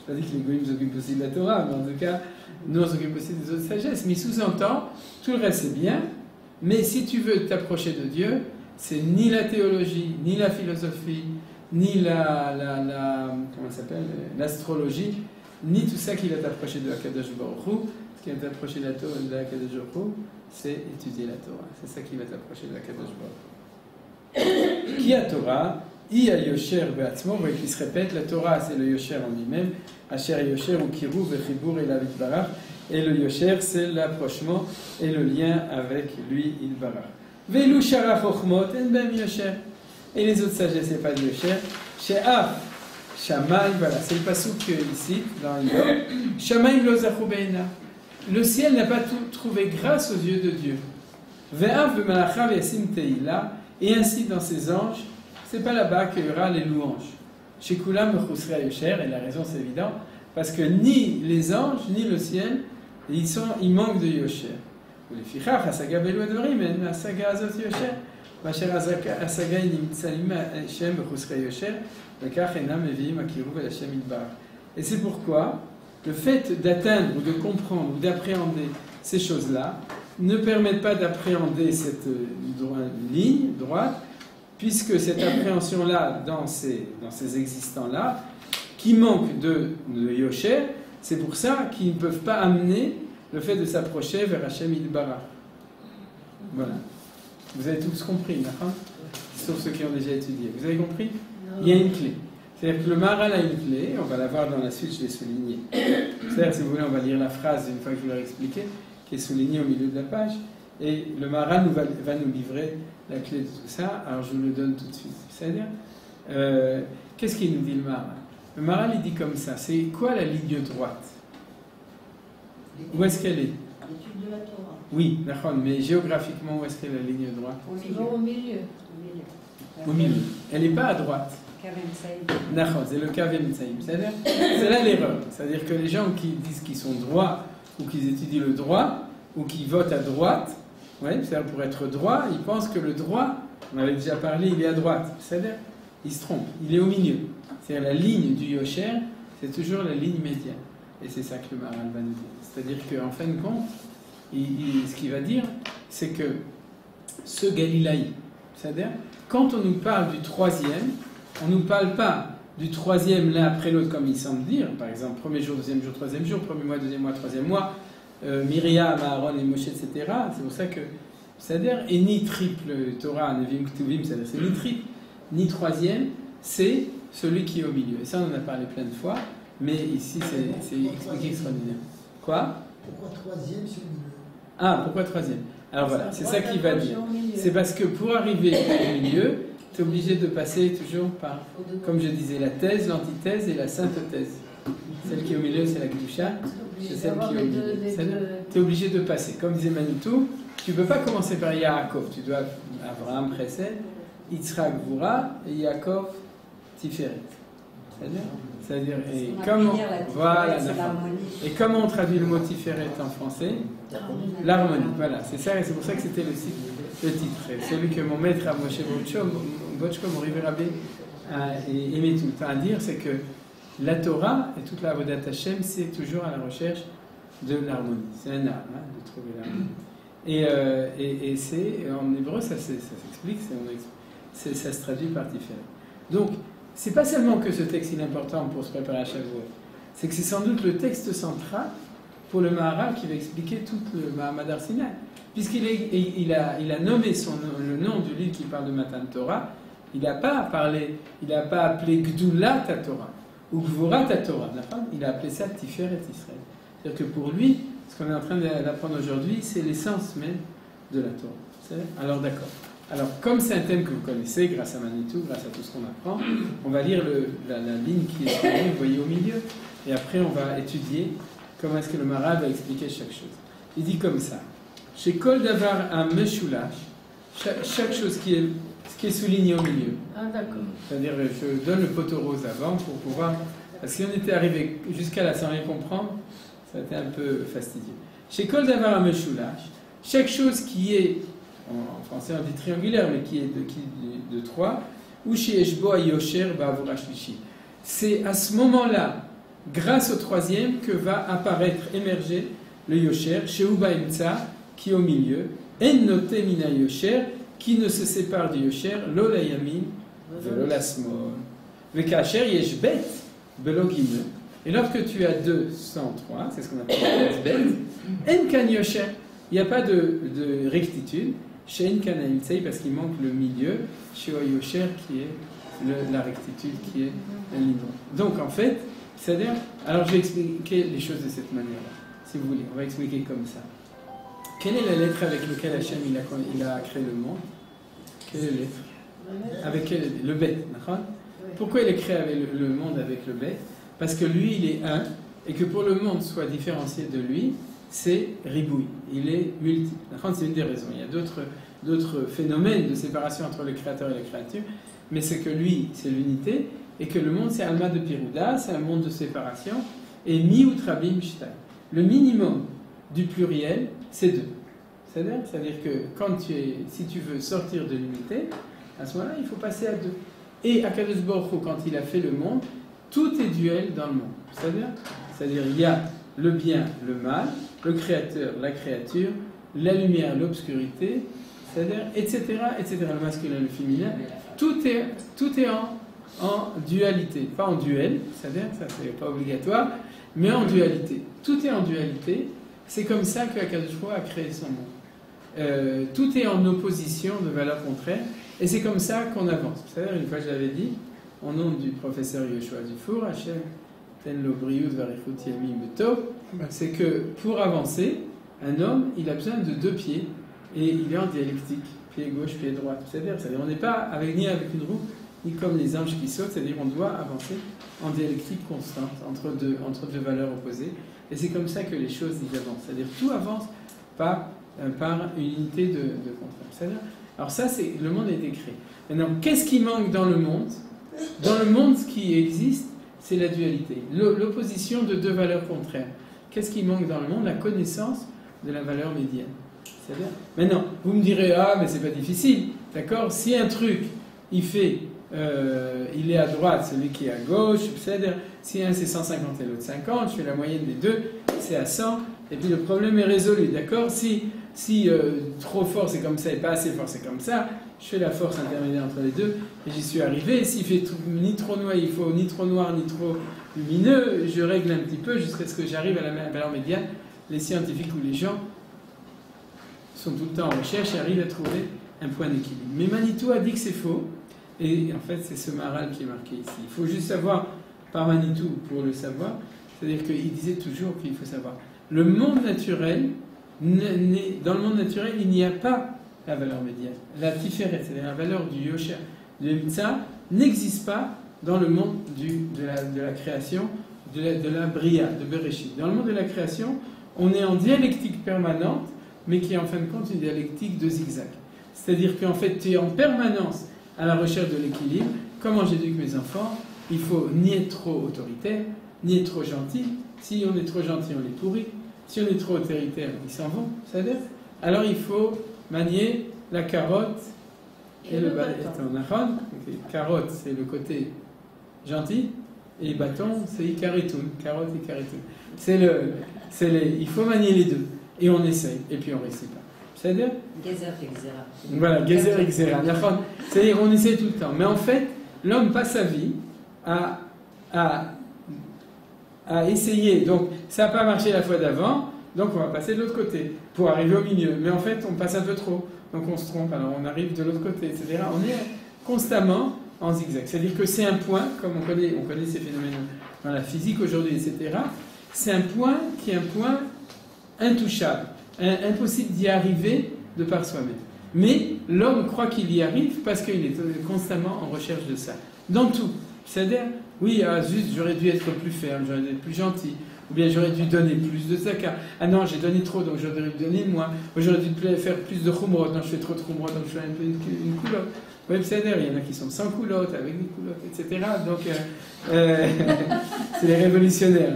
Je n'ai pas dit que les Goïm s'occupent aussi de la Torah, mais en tout cas, nous on s'occupe aussi des autres sagesses. Mais il sous-entend, tout le reste c'est bien, mais si tu veux t'approcher de Dieu, c'est ni la théologie, ni la philosophie, ni comment ça s'appelle, l'astrologie, ni tout ça qui va t'approcher de Akadosh Baruch Hu. Ce qui va t'approcher de la Torah, de Akadosh Baruch Hu, c'est étudier la Torah. C'est ça qui va t'approcher de Akadosh Baruch Hu. Qui a Torah, I a Yosher be'atzmo, vous voyez qu'il se répète, la Torah c'est le Yosher en lui-même, Asher Yosher ou Kiruv ve'chibur et la Yitbarach, et le Yosher c'est l'approchement et le lien avec lui, Yitbarach. Ve'lu shara chochmot en bem Yosher. Et les autres sagesses, il n'y a pas de Yosher. She'af, Shamaim, voilà, c'est le passouk ici, dans l'Ior. Shamaim lo zachu be'ena. Le ciel n'a pas tout trouvé grâce aux yeux de Dieu. Ve'af be'malachav yasim teila. Et ainsi, dans ses anges, c'est pas là-bas qu'il y aura les louanges. Chez Kulam mechusrei Yosher, et la raison c'est évident, parce que ni les anges, ni le ciel, ils manquent de Yosher. ולפיכך, השגה באלו הדברים, אין ההשגה הזאת יושר, מאשר ההשגה היא נמצאים שם בחוסרי יושר, וכך אינם מביאים הקירוב אל השם יתברך. Et c'est pourquoi le fait d'atteindre ou de comprendre ou d'appréhender ces choses-là ne permettent pas d'appréhender cette ligne droite, puisque cette appréhension-là, dans ces existants-là, qui manquent de Yosher, c'est pour ça qu'ils ne peuvent pas amener le fait de s'approcher vers Hachem Yitbarach. Voilà. Vous avez tous compris, d'accord ? Sauf ceux qui ont déjà étudié. Vous avez compris ? Non. Il y a une clé. C'est-à-dire que le Maharal a une clé, on va la voir dans la suite, je l'ai souligné. C'est-à-dire, si vous voulez, on va lire la phrase une fois que je vous l'ai expliqué, qui est soulignée au milieu de la page, et le Maharal va nous livrer la clé de tout ça, alors je vous le donne tout de suite. C'est-à-dire, qu'est-ce qu'il nous dit le Maharal ? Le Maharal, il dit comme ça, c'est quoi la ligne droite ? Où est-ce qu'elle est ? L'étude de la Torah. Oui, d'accord, mais géographiquement, où est-ce qu'est la ligne droite ? Au milieu. Au milieu. Elle n'est pas à droite. D'accord, c'est le Kavem Tsaïm. C'est là l'erreur. C'est-à-dire que les gens qui disent qu'ils sont droits, ou qu'ils étudient le droit, ou qui votent à droite, ouais, c'est-à-dire pour être droit, ils pensent que le droit, on avait déjà parlé, il est à droite. C'est-à-dire, ils se trompent. Il est au milieu. C'est-à-dire la ligne du Yosher, c'est toujours la ligne médiane. Et c'est ça que le Maharal va nous dire. C'est-à-dire qu'en fin de compte, ce qu'il va dire, c'est que ce Galilaï, c'est-à-dire, quand on nous parle du troisième, on ne nous parle pas du troisième l'un après l'autre comme il semble dire, par exemple, premier jour, deuxième jour, troisième jour, premier mois, deuxième mois, troisième mois, Myriam, Aaron et Moshe, etc. C'est pour ça que, c'est-à-dire, et ni triple Torah, Nevim, Ktuvim, c'est-à-dire, c'est ni triple, ni troisième, c'est celui qui est au milieu. Et ça, on en a parlé plein de fois. Mais ici, c'est expliqué extraordinaire. Quoi ? Pourquoi troisième sur le milieu ? Ah, pourquoi troisième ? Alors voilà, c'est ça qu'il va dire. C'est parce que pour arriver au milieu, tu es obligé de passer toujours par, comme je disais, la thèse, l'antithèse et la synthèse. Celle qui est au milieu, c'est la Kedusha. C'est celle qui est au milieu. Tu es obligé de passer. Comme disait Manitou, tu ne peux pas commencer par Yaakov. Tu dois Abraham précède, Yitzhak Gvura et Yaakov Tiferet. C'est-à-dire, et comment on traduit le mot Tiferet en français ? L'harmonie, voilà, c'est ça, et c'est pour ça que c'était le titre. Et celui que mon maître à Moshe Bochko, mon Riverabé, aimait tout le temps à dire, c'est que la Torah et toute la Avodat Hashem, c'est toujours à la recherche de l'harmonie. C'est un art, de trouver l'harmonie. Et c'est, en hébreu, ça s'explique, ça se traduit par Tiferet. Donc, c'est pas seulement que ce texte est important pour se préparer à Shavuot, c'est que c'est sans doute le texte central pour le Maharal qui va expliquer tout le Mahamad Har Sinai. Puisqu'il a nommé le nom du livre qui parle de Matan Torah, il n'a pas appelé Gdoulat Torah ou Gvorat Torah, il a appelé ça Tiferet Israël. C'est-à-dire que pour lui, ce qu'on est en train d'apprendre aujourd'hui, c'est l'essence même de la Torah. Alors d'accord. Alors comme c'est un thème que vous connaissez, grâce à Manitou, grâce à tout ce qu'on apprend, on va lire la ligne qui est écrite, vous voyez au milieu, et après on va étudier comment est-ce que le Maharal va expliquer chaque chose. Il dit comme ça. Chez Kol Davar à Meshulash, chaque chose qui est souligné au milieu. Ah, d'accord. C'est-à-dire, je donne le poteau rose avant pour pouvoir. Parce que si on était arrivé jusqu'à là sans rien comprendre, ça a été un peu fastidieux. Chez Kol Davar à Meshulash, chaque chose qui est, en français on dit triangulaire, mais qui est de 3, ou chez Eshbo Yosher Ba'avurash Lishi. C'est à ce moment-là, grâce au troisième, que va apparaître, émerger le Yosher, chez Uba Imtsa, qui est au milieu, En note mina Yosher, qui ne se sépare du Yosher, Lola Yamin, Velola Smol. Vekacher Yeshbet, Belo Gimel. Et lorsque tu as 2 sans 3, c'est ce qu'on appelle Yeshbet, En kan Yosher, il n'y a pas de rectitude, chez En kan Imtsei, parce qu'il manque le milieu, chez Yosher, qui est la rectitude, qui est un ligne. Donc en fait, c'est-à-dire, alors je vais expliquer les choses de cette manière-là, si vous voulez, on va expliquer comme ça. Quelle est la lettre avec laquelle Hachem il a créé le monde? Quelle est la lettre? Avec le Bet, d'accord? Pourquoi il a créé le monde avec le Bet? Parce que lui, il est un, et que pour le monde soit différencié de lui, c'est riboui, il est multiple. D'accord? C'est une des raisons. Il y a d'autres phénomènes de séparation entre le créateur et la créature, mais c'est que lui, c'est l'unité, et que le monde, c'est Alma de Pirouda, c'est un monde de séparation, et Miutrabim Shtai. Le minimum du pluriel, c'est 2. C'est-à-dire que si tu veux sortir de l'unité, à ce moment-là, il faut passer à 2. Et Akadosh Baruch Hu, quand il a fait le monde, tout est duel dans le monde. C'est-à-dire il y a le bien, le mal, le créateur, la créature, la lumière, l'obscurité, c'est-à-dire, etc., le masculin, le féminin. Tout est en dualité. Pas en duel, c'est-à-dire, ça c'est pas obligatoire, mais en dualité. Tout est en dualité. C'est comme ça que Akadosh Baruch Hu a créé son monde. Tout est en opposition de valeurs contraires, et c'est comme ça qu'on avance. C'est-à-dire, une fois je l'avais dit, au nom du professeur Yoshua Dufour, Hachem ten lo briut varichut yamim betov, c'est que pour avancer, un homme, il a besoin de 2 pieds, et il est en dialectique, pied gauche, pied droit. C'est-à-dire on n'est pas ni avec une roue, ni comme les anges qui sautent, c'est-à-dire on doit avancer en dialectique constante, entre deux valeurs opposées. Et c'est comme ça que les choses y avancent. C'est-à-dire tout avance par une unité de contraire. C'est-à-dire, alors ça, le monde a été créé. Maintenant, qu'est-ce qui manque dans le monde? Dans le monde, ce qui existe, c'est la dualité. L'opposition de 2 valeurs contraires. Qu'est-ce qui manque dans le monde? La connaissance de la valeur médiane. C'est-à-dire, maintenant, vous me direz, mais c'est pas difficile. D'accord? Si un truc, il est à droite, celui qui est à gauche, c'est-à-dire, si un c'est 150 et l'autre 50, je fais la moyenne des 2, c'est à 100, et puis le problème est résolu, d'accord? Si trop fort c'est comme ça et pas assez fort c'est comme ça, je fais la force intermédiaire entre les deux, et j'y suis arrivé. S'il fait ni trop noir, il faut ni trop noir ni trop lumineux, je règle un petit peu jusqu'à ce que j'arrive à la valeur médiane. Les scientifiques ou les gens sont tout le temps en recherche et arrivent à trouver un point d'équilibre. Mais Manitou a dit que c'est faux. Et en fait, c'est ce Maharal qui est marqué ici. Il faut juste savoir, par Manitou, pour le savoir, c'est-à-dire qu'il disait toujours qu'il faut savoir. Le monde naturel, dans le monde naturel, il n'y a pas la valeur médiane. La tiferet, c'est-à-dire la valeur du Yosher, de Mtsa, n'existe pas dans le monde de la création, de la Bria, de Bereshit. Dans le monde de la création, on est en dialectique permanente, mais qui est en fin de compte une dialectique de zigzag. C'est-à-dire qu'en fait, tu es en permanence à la recherche de l'équilibre. Comment j'éduque mes enfants? Il faut ni être trop autoritaire, ni être trop gentil. Si on est trop gentil, on est pourri. Si on est trop autoritaire, ils s'en vont. C'est-à-dire, alors il faut manier la carotte et le bâton. Carotte, c'est le côté gentil, et bâton, c'est ikaritoun. Carotte et ikaritoun. Il faut manier les deux. Et on essaye, et puis on ne réussit pas. C'est-à-dire Gezer et Xera. Voilà, Gezer et Xera. C'est-à-dire on essaie tout le temps. Mais en fait, l'homme passe sa vie à à essayer. Donc, ça n'a pas marché la fois d'avant, donc on va passer de l'autre côté pour arriver au milieu. Mais en fait, on passe un peu trop, donc on se trompe, alors on arrive de l'autre côté, etc. On est constamment en zigzag. C'est-à-dire que c'est un point, comme on connaît ces phénomènes dans la physique aujourd'hui, etc. C'est un point qui est un point intouchable, impossible d'y arriver de par soi-même. Mais l'homme croit qu'il y arrive parce qu'il est constamment en recherche de ça. Dans tout. C'est-à-dire, oui, juste j'aurais dû être plus ferme, j'aurais dû être plus gentil, ou bien j'aurais dû donner plus de zakat. Ah non, j'ai donné trop, donc j'aurais dû donner moins. Ou j'aurais dû faire plus de khumrot, non, je fais trop de khumrot, donc je fais un peu une coulotte. Oui, c'est-à-dire, il y en a qui sont sans coulotte, avec des coulottes, etc. Donc, c'est les révolutionnaires.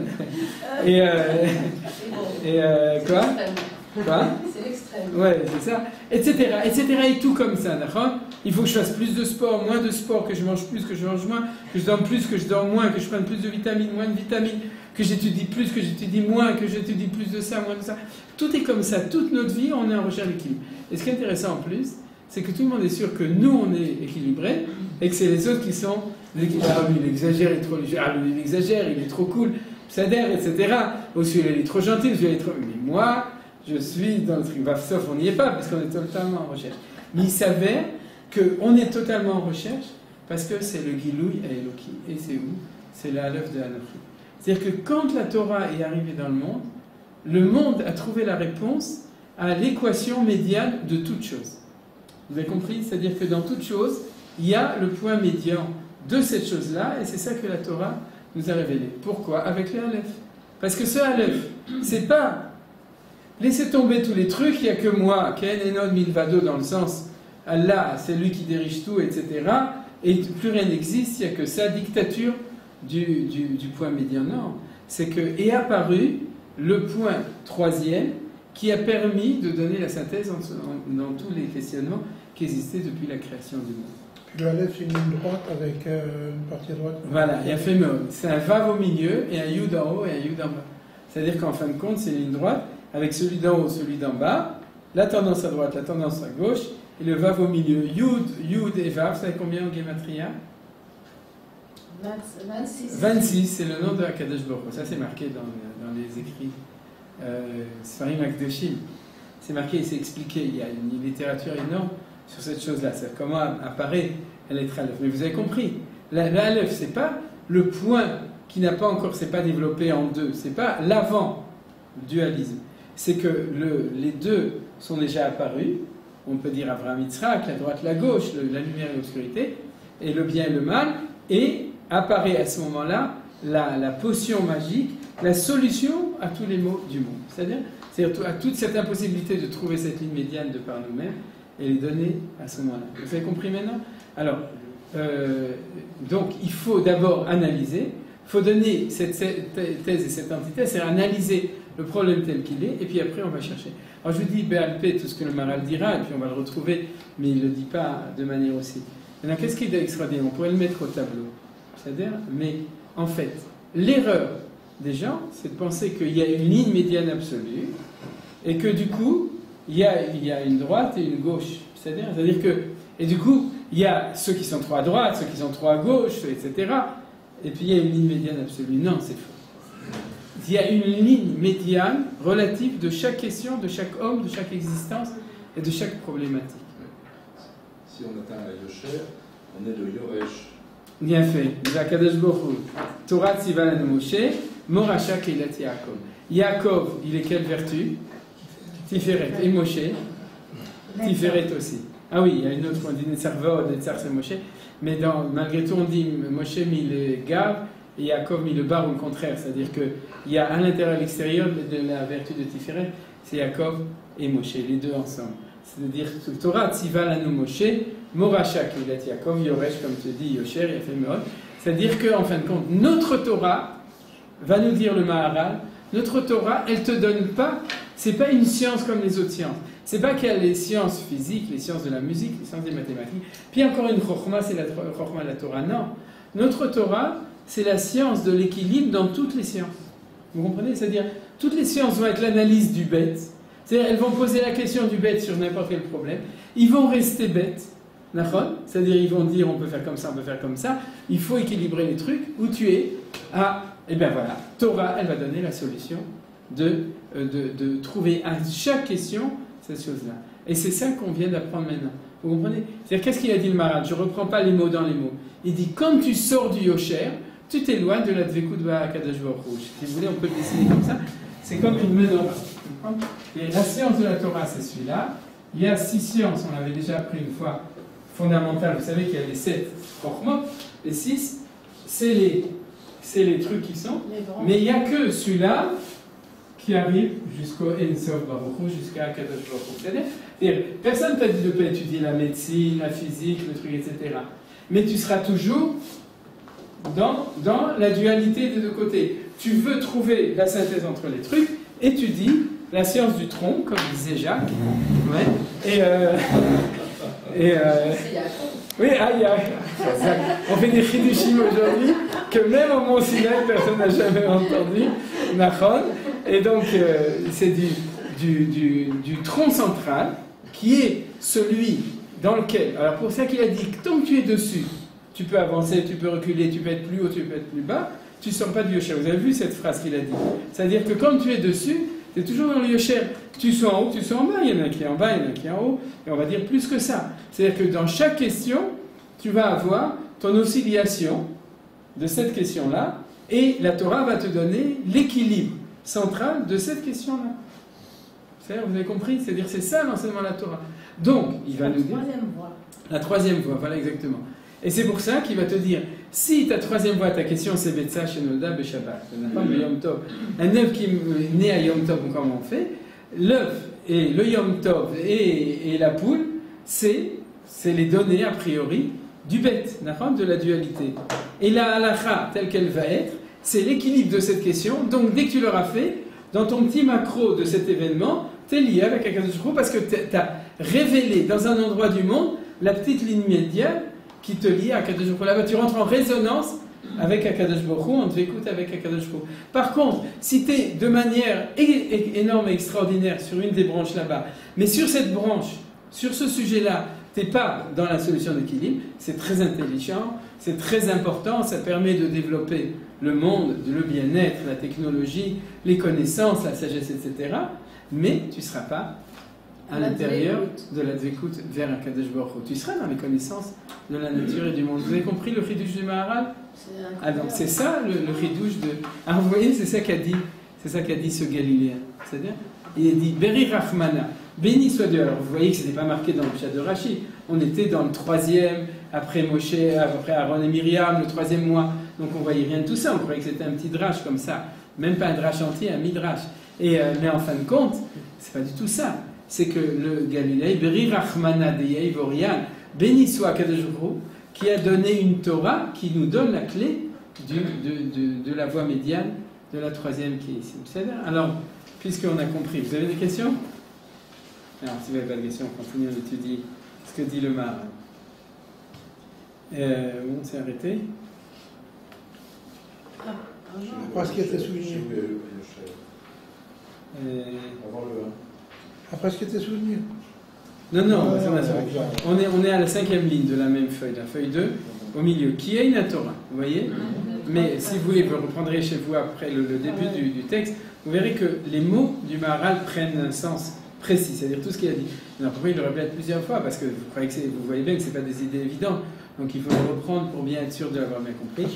Quoi? C'est l'extrême. Ouais, c'est ça. Etc. Et tout comme ça, d'accord? Il faut que je fasse plus de sport, moins de sport, que je mange plus, que je mange moins, que je dorme plus, que je dors moins, que je prenne plus de vitamines, moins de vitamines, que j'étudie plus, que j'étudie moins, que j'étudie plus de ça, moins de ça. Tout est comme ça. Toute notre vie, on est en recherche d'équilibre. Et ce qui est intéressant en plus, c'est que tout le monde est sûr que nous, on est équilibrés, et que c'est les autres qui sont... Ah oui, il exagère, il est trop... Ah lui, il exagère, il est trop cool, Psader, etc. Ou celui-là, il est trop gentil, celui-là, il est trop... Mais moi, je suis dans le truc. Bah, sauf on n'y est pas, parce qu'on est totalement en recherche. Mais il s'avère qu'on est totalement en recherche, parce que c'est le Gilouï à Eloki. Et c'est où? C'est la l'œuvre de Anochi. C'est-à-dire que quand la Torah est arrivée dans le monde a trouvé la réponse à l'équation médiane de toute chose. Vous avez compris? C'est-à-dire que dans toute chose, il y a le point médian de cette chose-là, et c'est ça que la Torah nous a révélé. Pourquoi? Avec le Aleph. Parce que ce Aleph, c'est pas laissez tomber tous les trucs, il n'y a que moi, Ken Enod Milvado, dans le sens Allah, c'est lui qui dirige tout, etc. Et plus rien n'existe, il n'y a que sa dictature du point médian. Non, c'est que est apparu le point troisième qui a permis de donner la synthèse dans tous les questionnements qui existaient depuis la création du monde. Puis le Aleph, c'est une ligne droite avec une partie à droite. Voilà, il y a fait c'est un Vav au milieu et un Yud en haut et un Yud en bas. C'est-à-dire qu'en fin de compte, c'est une ligne droite avec celui d'en haut, celui d'en bas, la tendance à droite, la tendance à gauche, et le Vav au milieu. Yud et Vav, vous savez combien en Gematria? 26. 26, c'est le nom de Akadosh Baruch Hu. Ça, c'est marqué dans les écrits Sfarim Akdoshim. C'est marqué, c'est expliqué. Il y a une littérature énorme sur cette chose-là. C'est comment apparaît l'être Aleph. Mais vous avez compris, l'Aleph, c'est pas le point qui n'a pas encore, c'est pas développé en deux. C'est pas l'avant-dualisme. C'est que les deux sont déjà apparus. On peut dire Avraham Yitzhak, la droite, la gauche, la lumière et l'obscurité, et le bien et le mal, et apparaît à ce moment-là la potion magique, la solution à tous les maux du monde. C'est-à-dire à toute cette impossibilité de trouver cette ligne médiane de par nous-mêmes, et les donner à ce moment-là. Vous avez compris maintenant? Alors, donc, il faut d'abord analyser, il faut donner cette thèse et cette antithèse, c'est analyser le problème tel qu'il est, et puis après on va chercher. Alors je vous dis BLP tout ce que le Maral dira, et puis on va le retrouver, mais il ne le dit pas de manière aussi. Maintenant, qu'est-ce qui est extraordinaire? On pourrait le mettre au tableau. C'est-à-dire, mais en fait, l'erreur des gens, c'est de penser qu'il y a une ligne médiane absolue, et que du coup, il y a une droite et une gauche. C'est-à-dire que, et du coup, il y a ceux qui sont trop à droite, ceux qui sont trop à gauche, etc. Et puis il y a une ligne médiane absolue. Non, c'est faux. Il y a une ligne médiane relative de chaque question, de chaque homme, de chaque existence et de chaque problématique. Si on atteint la Yosher, on est le Yoresh. Bien fait. Akadosh Baruch Hu. Torah Tziva Lanu Moshe, Moracha Keilat Yaakov. Yaakov, il est quelle vertu? Tiferet. Et Moshe? Tiferet aussi. Ah oui, il y a une autre, on dit Netzer Vod, Netzer c'est Moshe. Mais malgré tout, on dit Moshe mis le Gav et Yaakov mis le Bar, ou le contraire. C'est-à-dire qu'il y a à l'intérieur et à l'extérieur de la vertu de Tiferet, c'est Yaakov et Moshe, les deux ensemble. C'est-à-dire que Torah Tziva Lanu Moshe, Moracha Keilat Yaakov, Yoresh, comme tu dis, Yosher, Yafé Meod. C'est-à-dire qu'en fin de compte, notre Torah, va nous dire le Maharal, notre Torah, elle ne te donne pas, c'est pas une science comme les autres sciences. C'est pas qu'il y a les sciences physiques, les sciences de la musique, les sciences des mathématiques, puis encore une Chokhmah, c'est la Chokhmah de la Torah. Non. Notre Torah, c'est la science de l'équilibre dans toutes les sciences. Vous comprenez? C'est-à-dire, toutes les sciences vont être l'analyse du bête. C'est-à-dire, elles vont poser la question du bête sur n'importe quel problème. Ils vont rester bêtes. C'est-à-dire, ils vont dire, on peut faire comme ça, on peut faire comme ça. Il faut équilibrer les trucs. Où tu es à Et bien voilà, Torah, elle va donner la solution de trouver à chaque question cette chose-là. Et c'est ça qu'on vient d'apprendre maintenant. Vous comprenez? C'est-à-dire, qu'est-ce qu'il a dit le Maharal? Je ne reprends pas les mots dans les mots. Il dit, quand tu sors du Yosher, tu t'éloignes de la Dvekut Ba'akadosh Baruch Hu. Si vous voulez, on peut le dessiner comme ça. C'est comme une menorah. Et la science de la Torah, c'est celui-là. Il y a 6 sciences, on l'avait déjà appris une fois, fondamentales. Vous savez qu'il y a les 7 Chokhmot, les 6, c'est les trucs qui sont. Mais il n'y a que celui-là qui arrive jusqu'au En Sof Baruch Hu, jusqu'à Akadosh Baruch Hu. C'est-à-dire, personne ne t'a dit de ne pas étudier la médecine, la physique, le truc, etc. Mais tu seras toujours dans la dualité des deux côtés. Tu veux trouver la synthèse entre les trucs, et tu dis la science du tronc, comme disait Jacques. Ouais. Oui, on fait des chidushim aujourd'hui que même au Mont Sinaï, personne n'a jamais entendu. Nachon. Et donc, c'est du tronc central qui est celui dans lequel. Alors, pour ça qu'il a dit que tant que tu es dessus, tu peux avancer, tu peux reculer, tu peux être plus haut, tu peux être plus bas, tu ne sors pas du Yosher. Vous avez vu cette phrase qu'il a dit? C'est-à-dire que quand tu es dessus, tu es toujours dans le Yosher. Tu sois en haut, tu sois en bas, il y en a qui est en bas, il y en a qui est en haut, et on va dire plus que ça. C'est-à-dire que dans chaque question, tu vas avoir ton oscillation de cette question-là, et la Torah va te donner l'équilibre central de cette question-là. C'est-à-dire, vous avez compris? C'est-à-dire, c'est ça l'enseignement de la Torah. Donc, il va nous dire... La troisième voie, voilà exactement. Et c'est pour ça qu'il va te dire, si ta troisième voie, ta question c'est Betsa, Shenoda, Beshabbat, Yom Tov, un œuf qui est né à Yom Tov, comment on fait? L'œuf et le Yom Tov et la poule, c'est les données a priori du bête, de la dualité. Et la halakha, telle qu'elle va être, c'est l'équilibre de cette question. Donc dès que tu l'auras fait, dans ton petit macro de cet événement, tu es lié avec Akadosh Baruch Hu parce que tu as révélé dans un endroit du monde la petite ligne médiane qui te lie à Akadosh Baruch Hu. Là-bas, tu rentres en résonance avec Akadosh Baruch Hu, on te écoute avec Akadosh Baruch Hu. Par contre, si tu es de manière énorme et extraordinaire sur une des branches là-bas, mais sur cette branche, sur ce sujet-là, tu n'es pas dans la solution d'équilibre, c'est très intelligent, c'est très important, ça permet de développer le monde, le bien-être, la technologie, les connaissances, la sagesse, etc. Mais tu ne seras pas à l'intérieur de la Dvekut vers Akadosh Baruch Hu. Tu seras dans les connaissances de la nature et du monde. Vous avez compris le chidouche du Maharal? Ah, donc c'est ça le chidouche de... Alors vous voyez, c'est ça qu'a dit ce Galiléen. C'est-à-dire, il a dit Beri Rachmana, béni soit Dieu. Alors vous voyez que ce n'était pas marqué dans le chat de Rashi. On était dans le 3e, après Moshe, après Aaron et Myriam, le 3e mois. Donc on ne voyait rien de tout ça. On croyait que c'était un petit drache comme ça. Même pas un drache entier, un midrash. Mais en fin de compte, c'est pas du tout ça. C'est que le Galilée, Beri Rachmana Deyei Vorian, béni soit Akadosh Baruch Hu, qui a donné une Torah qui nous donne la clé de la voie médiane de la 3e qui est ici. Alors, puisqu'on a compris, vous avez des questions? Alors, si vous n'avez pas de questions, on continue d'étudier ce que dit le Maharal. On s'est arrêté. Après ce qui était souligné. Après ce qui était souligné. Non, on est à la 5e ligne de la même feuille, la feuille 2, au milieu, qui est une Torah, vous voyez? Mais si vous voulez, vous reprendrez chez vous après le début du texte, vous verrez que les mots du Maharal prennent un sens précis, c'est-à-dire tout ce qu'il a dit. Alors pourquoi il le répète plusieurs fois? Parce que vous voyez bien que ce n'est pas des idées évidentes, donc il faut les reprendre pour bien être sûr de l'avoir bien compris.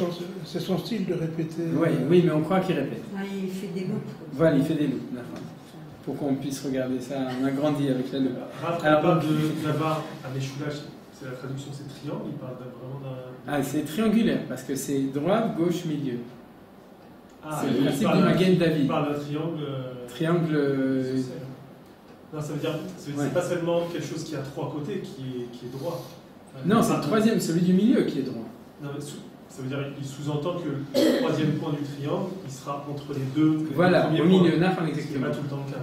C'est son style de répéter. Oui, mais on croit qu'il répète. Il fait des loups. Voilà, il fait des loups, pour qu'on puisse regarder ça. On a grandi avec la loupe. Alors, on parle de là-bas à Meshoulash, c'est la traduction, c'est triangle, il parle vraiment d'un... Ah, c'est triangulaire, parce que c'est droite, gauche, milieu. Ah, c'est le principe du Magen David. Il parle d'un triangle... Triangle... Non, ça veut dire, c'est pas seulement quelque chose qui a 3 côtés, qui est droit. Non, c'est le 3e, celui du milieu qui est droit. Non, mais ça veut dire qu'il sous-entend que le 3e point du triangle, il sera entre les deux. Voilà, au milieu, exactement. C'est pas tout le temps le cas.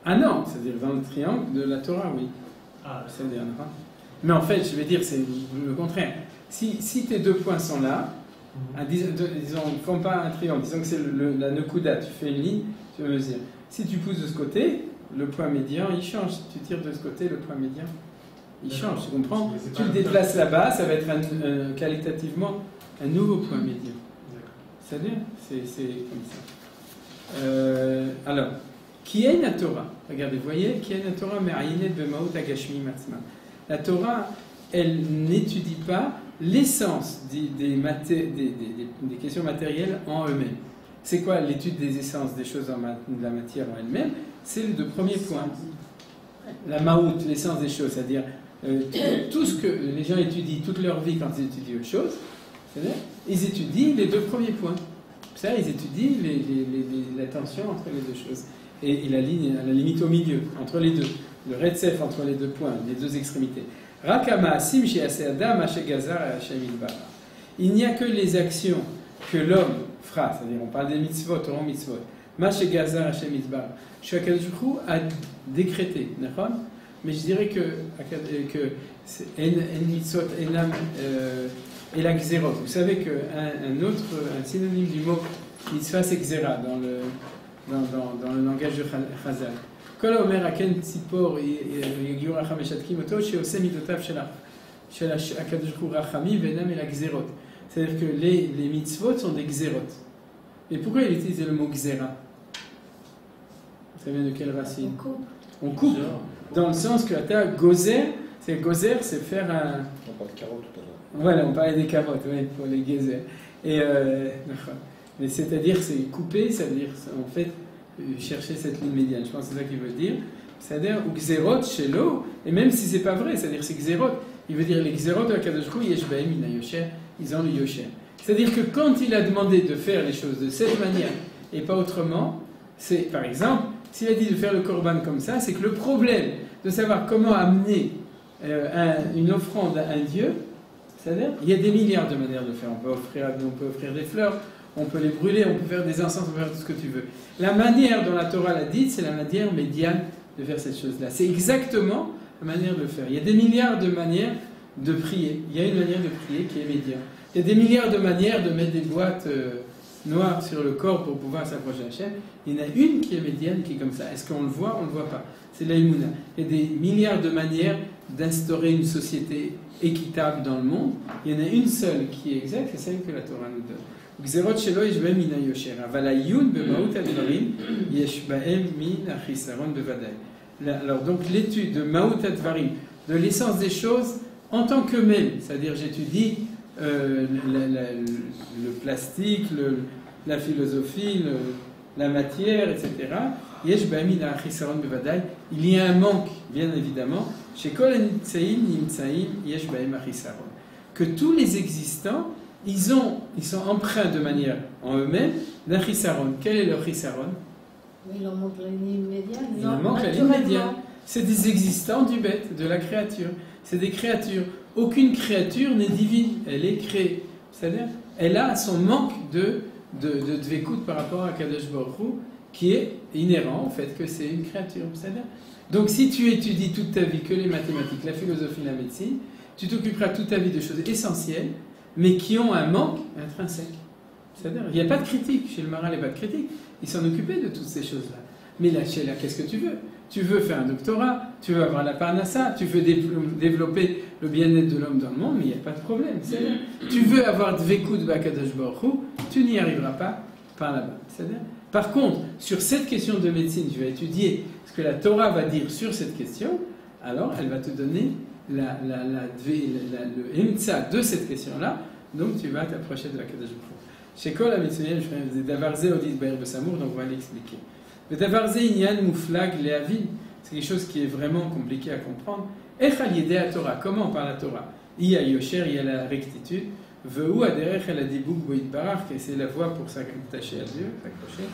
Ah non, c'est-à-dire dans le triangle de la Torah, oui. Ah, c'est-à-dire, mais en fait, je vais dire, c'est le contraire. Si tes 2 points sont là, disons, ne font pas un triangle, disons que c'est la Nekuda, tu fais une ligne, tu veux dire. Si tu pousses de ce côté, le point médian, il change. Si tu tires de ce côté, le point médian, il change, tu comprends? Tu le déplaces là-bas, ça va être qualitativement un nouveau point médian. C'est-à-dire, c'est comme ça. Alors, qui est la Torah? Regardez, vous voyez, qui est la Torah? La Torah, elle n'étudie pas l'essence des questions matérielles en eux-mêmes. C'est quoi l'étude des essences des choses de la matière en elle-même? C'est le deux premiers points. La maout, l'essence des choses, c'est-à-dire tout ce que les gens étudient toute leur vie quand ils étudient autre chose, c'est-à-dire ils étudient les deux premiers points. Ça, ils étudient la tension entre les deux choses. Et la ligne, à la limite au milieu, entre les deux. Le retsef entre les deux points, les deux extrémités. Il n'y a que les actions que l'homme fera, c'est-à-dire on parle des mitzvot, Torah mitzvot, Mashegazar Hashem Yitbarach, qu'Akadosh Baruch Hu a décrété, d'accord? Mais je dirais que en mitzvot enam et la gzerot. Vous savez qu'un synonyme du mot mitzvah c'est gzera dans le langage de Chazal. Kol omer aken tzipor yagiur racham eshatkim oto sheoseh midotav shel Akadosh Baruch Hu rachamim ve'enam et la gzerot. C'est-à-dire que les mitzvot sont des gzerot. Et pourquoi il utilise le mot gzera? Ça vient de quelle racine? On coupe. Dans le sens que gozer, c'est faire un. On parle de carottes tout à l'heure. Voilà, on parlait des carottes, oui, pour les gezer. Et mais c'est-à-dire, c'est couper, ça veut dire en fait chercher cette ligne médiane. Je pense que c'est ça qu'il veut dire. C'est-à-dire ou gzerot chez l'eau, et même si c'est pas vrai, c'est-à-dire c'est gzerot. Il veut dire les gzerot de la Kadosh Baruch Hu yesh bahem min hayosher, ils ont le yosher. C'est-à-dire que quand il a demandé de faire les choses de cette manière et pas autrement, c'est par exemple. S'il a dit de faire le korban comme ça, c'est que le problème de savoir comment amener une offrande à un Dieu, c'est-à-dire, il y a des milliards de manières de faire. On peut offrir des fleurs, on peut les brûler, on peut faire des encens, on peut faire tout ce que tu veux. La manière dont la Torah l'a dit, c'est la manière médiane de faire cette chose-là. C'est exactement la manière de le faire. Il y a des milliards de manières de prier. Il y a une manière de prier qui est médiane. Il y a des milliards de manières de mettre des boîtes noires sur le corps pour pouvoir s'approcher de Hachem. Il y en a une qui est médiane, qui est comme ça. Est-ce qu'on le voit? On ne le voit pas. C'est l'Aïmouna. Il y a des milliards de manières d'instaurer une société équitable dans le monde. Il y en a une seule qui est exacte, c'est celle que la Torah nous donne. Gzerot shelo yesh bahem min hayosher, aval hayun b'maut advarim yesh bahem min achisaron bevadai. Alors donc l'étude de maut advarim, de l'essence des choses en tant que même, c'est-à-dire j'étudie le plastique, la philosophie, la matière, etc. Yesh bahem min achisaron bevadai. Il y a un manque, bien évidemment. Chez kol nimtsaim nimtsaim yesh bahem achisaron. Que tous les existants ils sont empreints de manière en eux-mêmes d'un chisaron. Quel est leur chisaron? Il en manque la ligne médiane. Il en manque la ligne médiane. C'est des existants du bête, de la créature. C'est des créatures. Aucune créature n'est divine. Elle est créée. C'est-à-dire, elle a son manque de dvekut par rapport à Kadosh Baruch Hu, qui est inhérent au fait que c'est une créature. C'est-à-dire, donc si tu étudies toute ta vie que les mathématiques, la philosophie, la médecine, tu t'occuperas toute ta vie de choses essentielles, mais qui ont un manque intrinsèque. C'est-à-dire, il n'y a pas de critique. Chez le Maral, il n'y a pas de critique. Ils s'en occupaient de toutes ces choses-là. Mais là, chez là, qu'est-ce que tu veux? Tu veux faire un doctorat, tu veux avoir la parnassa, tu veux développer le bien-être de l'homme dans le monde, mais il n'y a pas de problème. C'est-à-dire, tu veux avoir dvekut b'akadosh baruch hu, tu n'y arriveras pas par là-bas. C'est-à-dire, par contre, sur cette question de médecine, tu vas étudier ce que la Torah va dire sur cette question, alors elle va te donner le emtsa de cette question-là, donc tu vas t'approcher de la Kadosh Baruch Hu. Chez Kol HaMitzuyen, je fais Davarze Odit Baer Besamour, donc on va l'expliquer. Le Davarze Inyan Mouflag Leavin, c'est quelque chose qui est vraiment compliqué à comprendre. Echal Yedea Torah, comment par la Torah? Il y a Yosher, il y a la rectitude. Vehu Aderech El Adibuk Boit Barach, et c'est la voie pour s'attacher à Dieu, s'accrocher.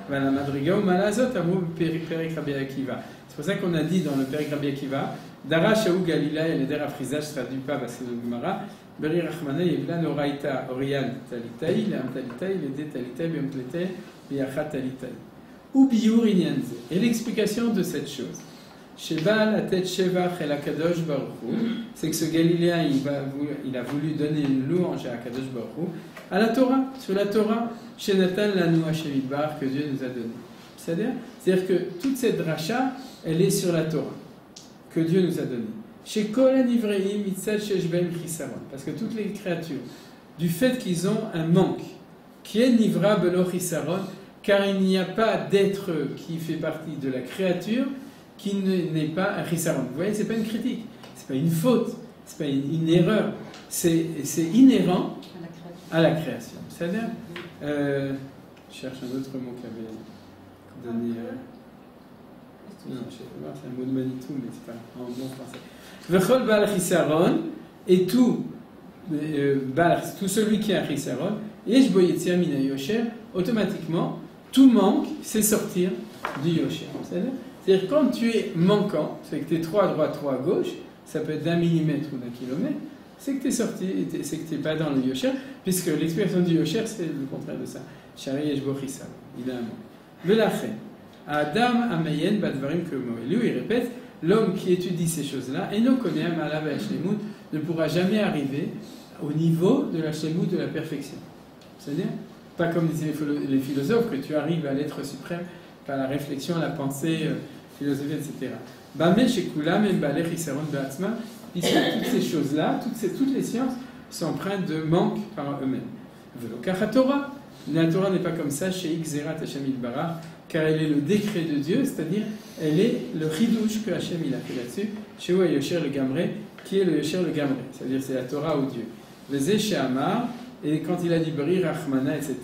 Vala Madriga ou Malazot Amou Perek Rabbi Akiva. C'est pour ça qu'on a dit dans le Perek Rabbi Akiva, Dara Shaou Galila et le Der Afrizah, je ne traduis pas parce que c'est le Gemara, Beri Rachmana Yevlan Oraita Orian Talitaï, Lam Talitaï, Lede Talitaï, Biam Tlete, Biachat Talitaï. Ou Biur Inyanze. Et l'explication de cette chose, Sheba la tête Shevach el Akadosh Baruch Hu, c'est que ce Galiléen, il a voulu donner une louange à Akadosh Baruch Hu, à la Torah, sur la Torah, Shenatan Lanu Hashem Yitbarach, que Dieu nous a donné. C'est-à-dire que toute cette dracha, elle est sur la Torah, que Dieu nous a donnée. Chez Kol HaNivreim Mitzad Shesh Behem Chisaron, parce que toutes les créatures, du fait qu'ils ont un manque Qui est Nivra Belo Chisaron, car il n'y a pas d'être qui fait partie de la créature qui n'est pas un Chisaron. Vous voyez, c'est pas une critique, c'est pas une faute, c'est pas une erreur, c'est inhérent à la création. C'est-à-dire, je cherche un autre mot qui avait donné. Non, je sais pas, c'est un mot de Manitou, mais c'est pas en bon français. Vechol Baal Chisaron, et tout celui qui a un Chisaron, Yesh bo yetzia mina yosher, automatiquement, tout manque, c'est sortir du yosher. C'est-à-dire, quand tu es manquant, c'est que tu es 3 à droite, 3 à gauche, ça peut être d'1 millimètre ou d'1 kilomètre, c'est que tu es sorti, c'est que tu n'es pas dans le yosher, puisque l'expression du yosher, c'est le contraire de ça. Shari yesh bo chisaron, évidemment. Velachem, Adam ameyen badvarim kemoh. Et lui, il répète, l'homme qui étudie ces choses-là, et non connaît un malav hashlemut, ne pourra jamais arriver au niveau de la shlemut de la perfection. C'est-à-dire, pas comme disaient les philosophes, que tu arrives à l'être suprême par la réflexion, la pensée, philosophie, etc. Bameh shekula même balech isaron be'atzma, puisque toutes ces choses-là, toutes les sciences sont empreintes de manque par eux-mêmes. Velokach Torah, la Torah n'est pas comme ça chez Xerat Hashem Yitbarach, car elle est le décret de Dieu, c'est-à-dire elle est le chidouche que Hashem il a fait là-dessus, chez Oua Yosher le Gamré, qui est le Yosher le Gamré, c'est-à-dire c'est la Torah ou Dieu. Le Zé She'amar, et quand il a dit Bri, Rachmana, etc.,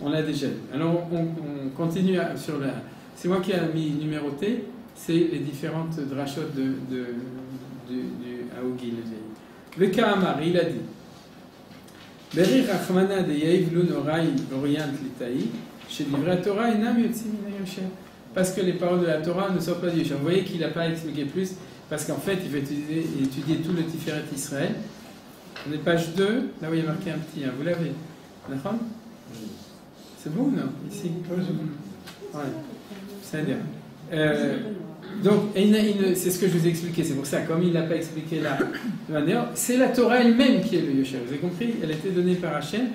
on l'a déjà vu. Alors on continue sur la. C'est moi qui ai mis numéroté, c'est les différentes drachot du Aogi le Ka'amar, il a dit Bri, Rachmana, de Yaivlun Orai, Orient Litaï, chez Livra Torah, Inam Yotzim Yosher. Parce que les paroles de la Torah ne sortent pas du Yosher. Vous voyez qu'il n'a pas expliqué plus, parce qu'en fait, il va étudier tout le Tiferet Israël. On est page 2, là où il y a marqué un petit 1. Vous l'avez? D'accord? C'est bon ou non? Ici? Ouais. C'est-à-dire. Donc, c'est ce que je vous ai expliqué. C'est pour ça, comme il n'a pas expliqué là, c'est la Torah elle-même qui est le Yosher. Vous avez compris? Elle a été donnée par Hachem,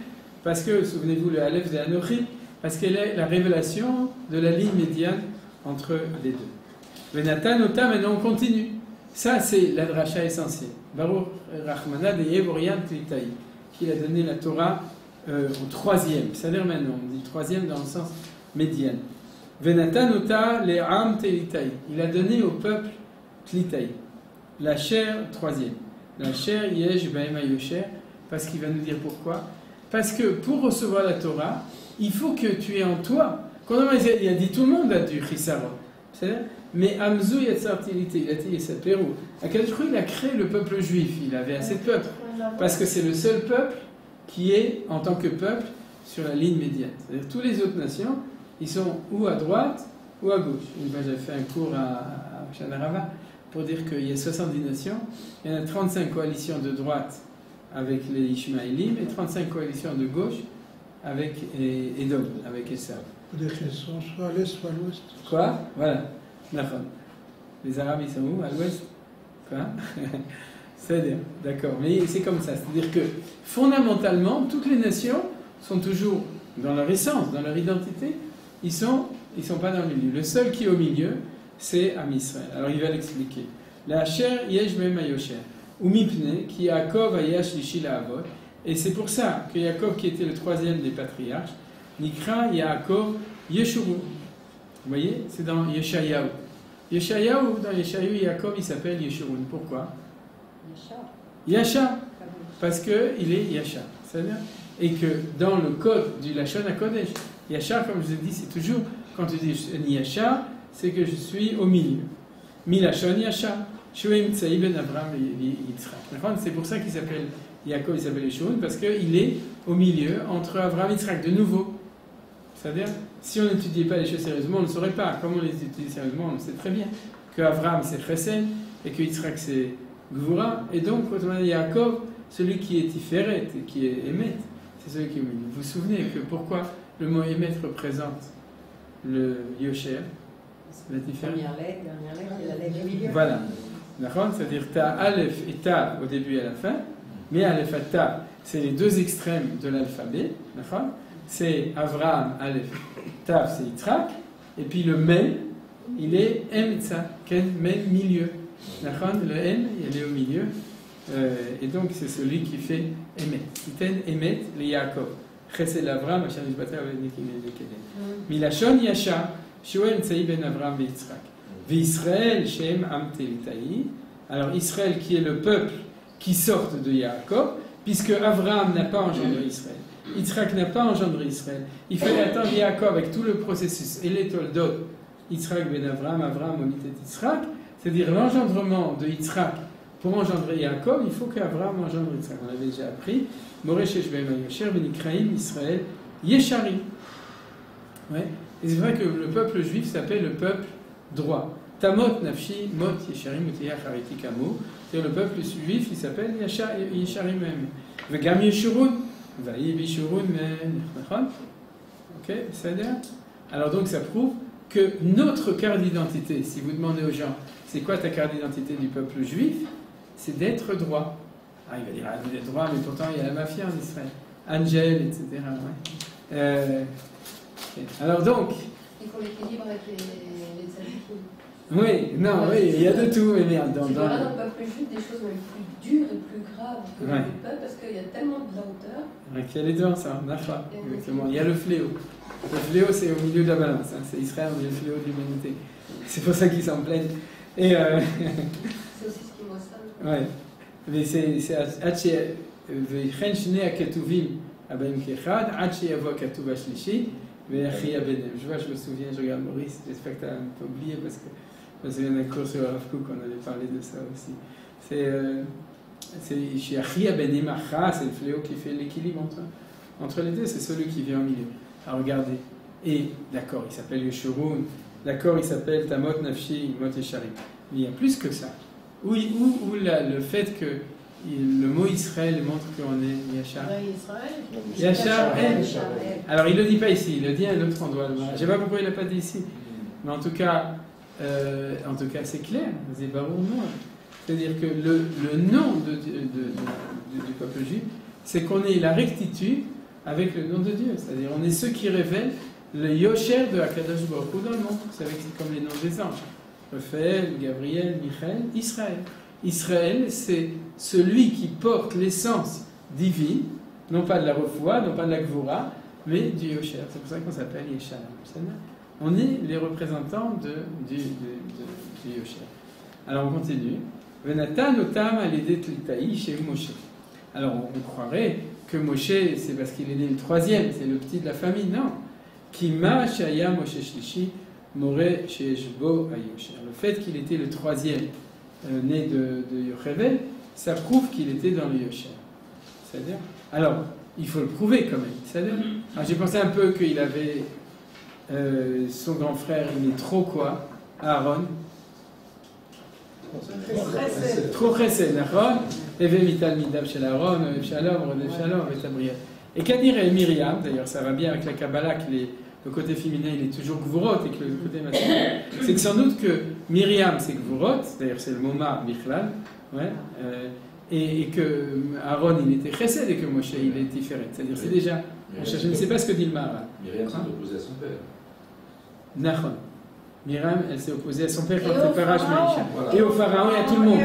parce que, souvenez-vous, le Aleph de Anochi, parce qu'elle est la révélation de la ligne médiane entre les deux. Venatan Ota, maintenant on continue. Ça, c'est la dracha essentielle. Baruch Rachmana de Yevorian Tlitaï, qui a donné la Torah au 3e. C'est-à-dire maintenant, on dit 3e dans le sens médian. Venatan Ota le Am Tlitaï. Il a donné au peuple Tlitaï. La chair, 3e. La chair, Yesh Baema Yosher, parce qu'il va nous dire pourquoi. Parce que pour recevoir la Torah, il faut que tu aies en toi. Quand il a dit tout le monde a du Chisaron. Mais Amzou Yatzartilité, il a dit sa Pérou. À quel point il a créé le peuple juif? Il avait assez de peuple. Parce que c'est le seul peuple qui est, en tant que peuple, sur la ligne médiane. C'est-à-dire tous les autres nations, ils sont ou à droite ou à gauche. J'avais fait un cours à Chanarava pour dire qu'il y a 70 nations. Il y en a 35 coalitions de droite avec les Ishmaélim et 35 coalitions de gauche avec Edom, avec Esav. Vous dire qu'ils sont soit à l'est, soit à l'ouest. Quoi? Voilà. Les Arabes, ils sont où? À l'ouest? Quoi? C'est-à-dire, d'accord. Mais c'est comme ça. C'est-à-dire que, fondamentalement, toutes les nations sont toujours dans leur essence, dans leur identité. Ils sont pas dans le milieu. Le seul qui est au milieu, c'est Am Israël. Alors, il va l'expliquer. La Asher yesh mem hayosher. Ou mipne, qui Yaakov ayash lishi la'avot. Et c'est pour ça que Yaakov, qui était le 3e des patriarches, Nikra Yaakov Yeshuru. Vous voyez, c'est dans Yeshayahu. Yeshayahu, dans Yeshayahu, Yaakov, il s'appelle Yeshurun. Pourquoi? Yasha. Parce qu'il est Yasha. C'est-à-dire, et que dans le code du Lashon HaKodesh, Yasha, comme je vous ai dit, c'est toujours, quand tu dis Yasha, c'est que je suis au milieu. Milashon Yasha. Shuim Tsaï ben Abraham et Yitzhak. C'est pour ça qu'il s'appelle Yaakov, il s'appelle Yeshurun, parce qu'il est au milieu entre Abraham et Yitzhak, de nouveau. C'est-à-dire, si on n'étudiait pas les choses sérieusement, on ne saurait pas. Comme on les étudie sérieusement, on sait très bien que Abraham c'est Chesed et que Yitzhak c'est Gvura. Et donc, quand on a Yaakov, celui qui est Tiferet et qui est Emet, c'est celui qui est au milieu. Vous vous souvenez que pourquoi le mot Emet représente le Yosher, la Tiferet? Dernière lettre, et la lettre du milieu. Voilà. D'accord? C'est-à-dire, tu as Aleph et Ta au début et à la fin, mais Aleph et Ta, c'est les deux extrêmes de l'alphabet. D'accord? C'est Avraham, Aleph, Tav, c'est Yitzhak, et puis le Mem, il est Emtsa, Ken, Mem, milieu. Le M, il est au milieu, et donc c'est celui qui fait Emet. Iten Emet, le Yaakov. Chesed Avram, Asher Nishbata Lekele. Milashon Yasha, Shoel Ntsaï ben Avram et Yitzhak. V'Israël Shem Am Telitaï. Alors Israël qui est le peuple qui sort de Yaakov, puisque Avram n'a pas engendré Israël. Yitzhak n'a pas engendré Israël. Il fallait attendre Yaakov avec tout le processus. Et les Toldot, Yitzhak ben Avram, Avram Onit et Yitzhak, c'est-à-dire l'engendrement de Yitzhak pour engendrer Yaakov, il faut qu'Avram engendre Yitzhak. On l'avait déjà appris. Moreshesh ben Yosher ben Ikraim Israël Yesharim. Ouais. Et c'est vrai que le peuple juif s'appelle le peuple droit. Tamot Nafshi Mot Yesharim Utiyach Hariti Kamo. C'est-à-dire le peuple juif, il s'appelle Yesharim même. Vegam Yeshurun. Vaïb Yeshurun men. Ok, c'est-à-dire. Alors donc ça prouve que notre carte d'identité, si vous demandez aux gens, c'est quoi ta carte d'identité du peuple juif? C'est d'être droit. Ah, il va dire, ah, vous êtes droit, mais pourtant il y a la mafia en Israël. Angel, etc. Ouais. Okay. Alors donc... Il faut l'équilibre avec les tzadikim. Oui, non, oui, il y a de tout, mais merde. Tu verras dans le peuple juif des choses même plus dures et plus graves que le peuple, parce qu'il y a tellement de la hauteur. Ouais, qu'il y a les deux, ça, Nafa, exactement. Il y a le fléau. Le fléau, c'est au milieu de la balance. Hein. C'est Israël, le fléau de l'humanité. C'est pour ça qu'ils s'en plaignent. Et c'est aussi ce qui m'ossale. Ouais. Mais c'est Hachi Vechen Shne Aketuvim Abem Kechad, Hachi Yavo Katuv Ashlishi, Vechi Abenem. Je vois, je me souviens, je regarde Maurice, j'espère que tu as un peu oublié parce que je me souviens d'un cours sur Rav Kook, on avait parlé de ça aussi. C'est Hachi Abenem Acha, c'est le fléau qui fait l'équilibre entre les deux, c'est celui qui vient au milieu. Alors regardez. Et d'accord, il s'appelle Yeshurun, d'accord, il s'appelle Tamot Nafshi Mot Yesharim. Mais il y a plus que ça. Où le fait que le mot Israël montre qu'on est Yachar. Yachar, alors il ne le dit pas ici, il le dit à un autre endroit. Je ne sais pas pourquoi il ne l'a pas dit ici. Mais en tout cas c'est clair. C'est Baruch Noir. C'est-à-dire que le nom du peuple juif, c'est qu'on est la rectitude avec le nom de Dieu. C'est-à-dire on est ceux qui révèlent le Yosher de Akadosh Baruch Hu dans le monde. Vous savez que c'est comme les noms des anges. Raphaël, Gabriel, Michael, Israël. Israël, c'est celui qui porte l'essence divine, non pas de la refoua, non pas de la gvura, mais du Yosher. C'est pour ça qu'on s'appelle Yesharim. On est les représentants du Yosher. Alors on continue. Venatan otam alidé tlitaï chez Moshe. Alors on croirait que Moshe, c'est parce qu'il est né le troisième, c'est le petit de la famille. Non. Kima shaya Moshe shlishi. Moré chez Eshbo Ayosher. Le fait qu'il était le troisième né de Yochevel, ça prouve qu'il était dans le Yosher. C'est-à-dire, alors, il faut le prouver quand même. C'est-à-dire, j'ai pensé un peu qu'il avait son grand frère, il est trop quoi? Aaron. Trop chesed, d'accord? Eve mital midab shel Aaron, Shalom, Rodef Shalom, Vetabriel. Et qu'a dit Myriam, d'ailleurs, ça va bien avec la Kabbalah, que le côté féminin il est toujours Gvurot et que le côté masculin, c'est que sans doute que Myriam c'est Gvurot, d'ailleurs c'est le Moma Michlal, ouais, et que Aaron il était Chesed et que Moshe il est Tiferet. C'est-à-dire c'est déjà, je ne sais pas ce que dit le Maharal. Myriam s'est opposée à son père. Nachon. Myriam elle s'est opposée à son père quand il Parash Maïcha. Et au Pharaon et à tout le monde.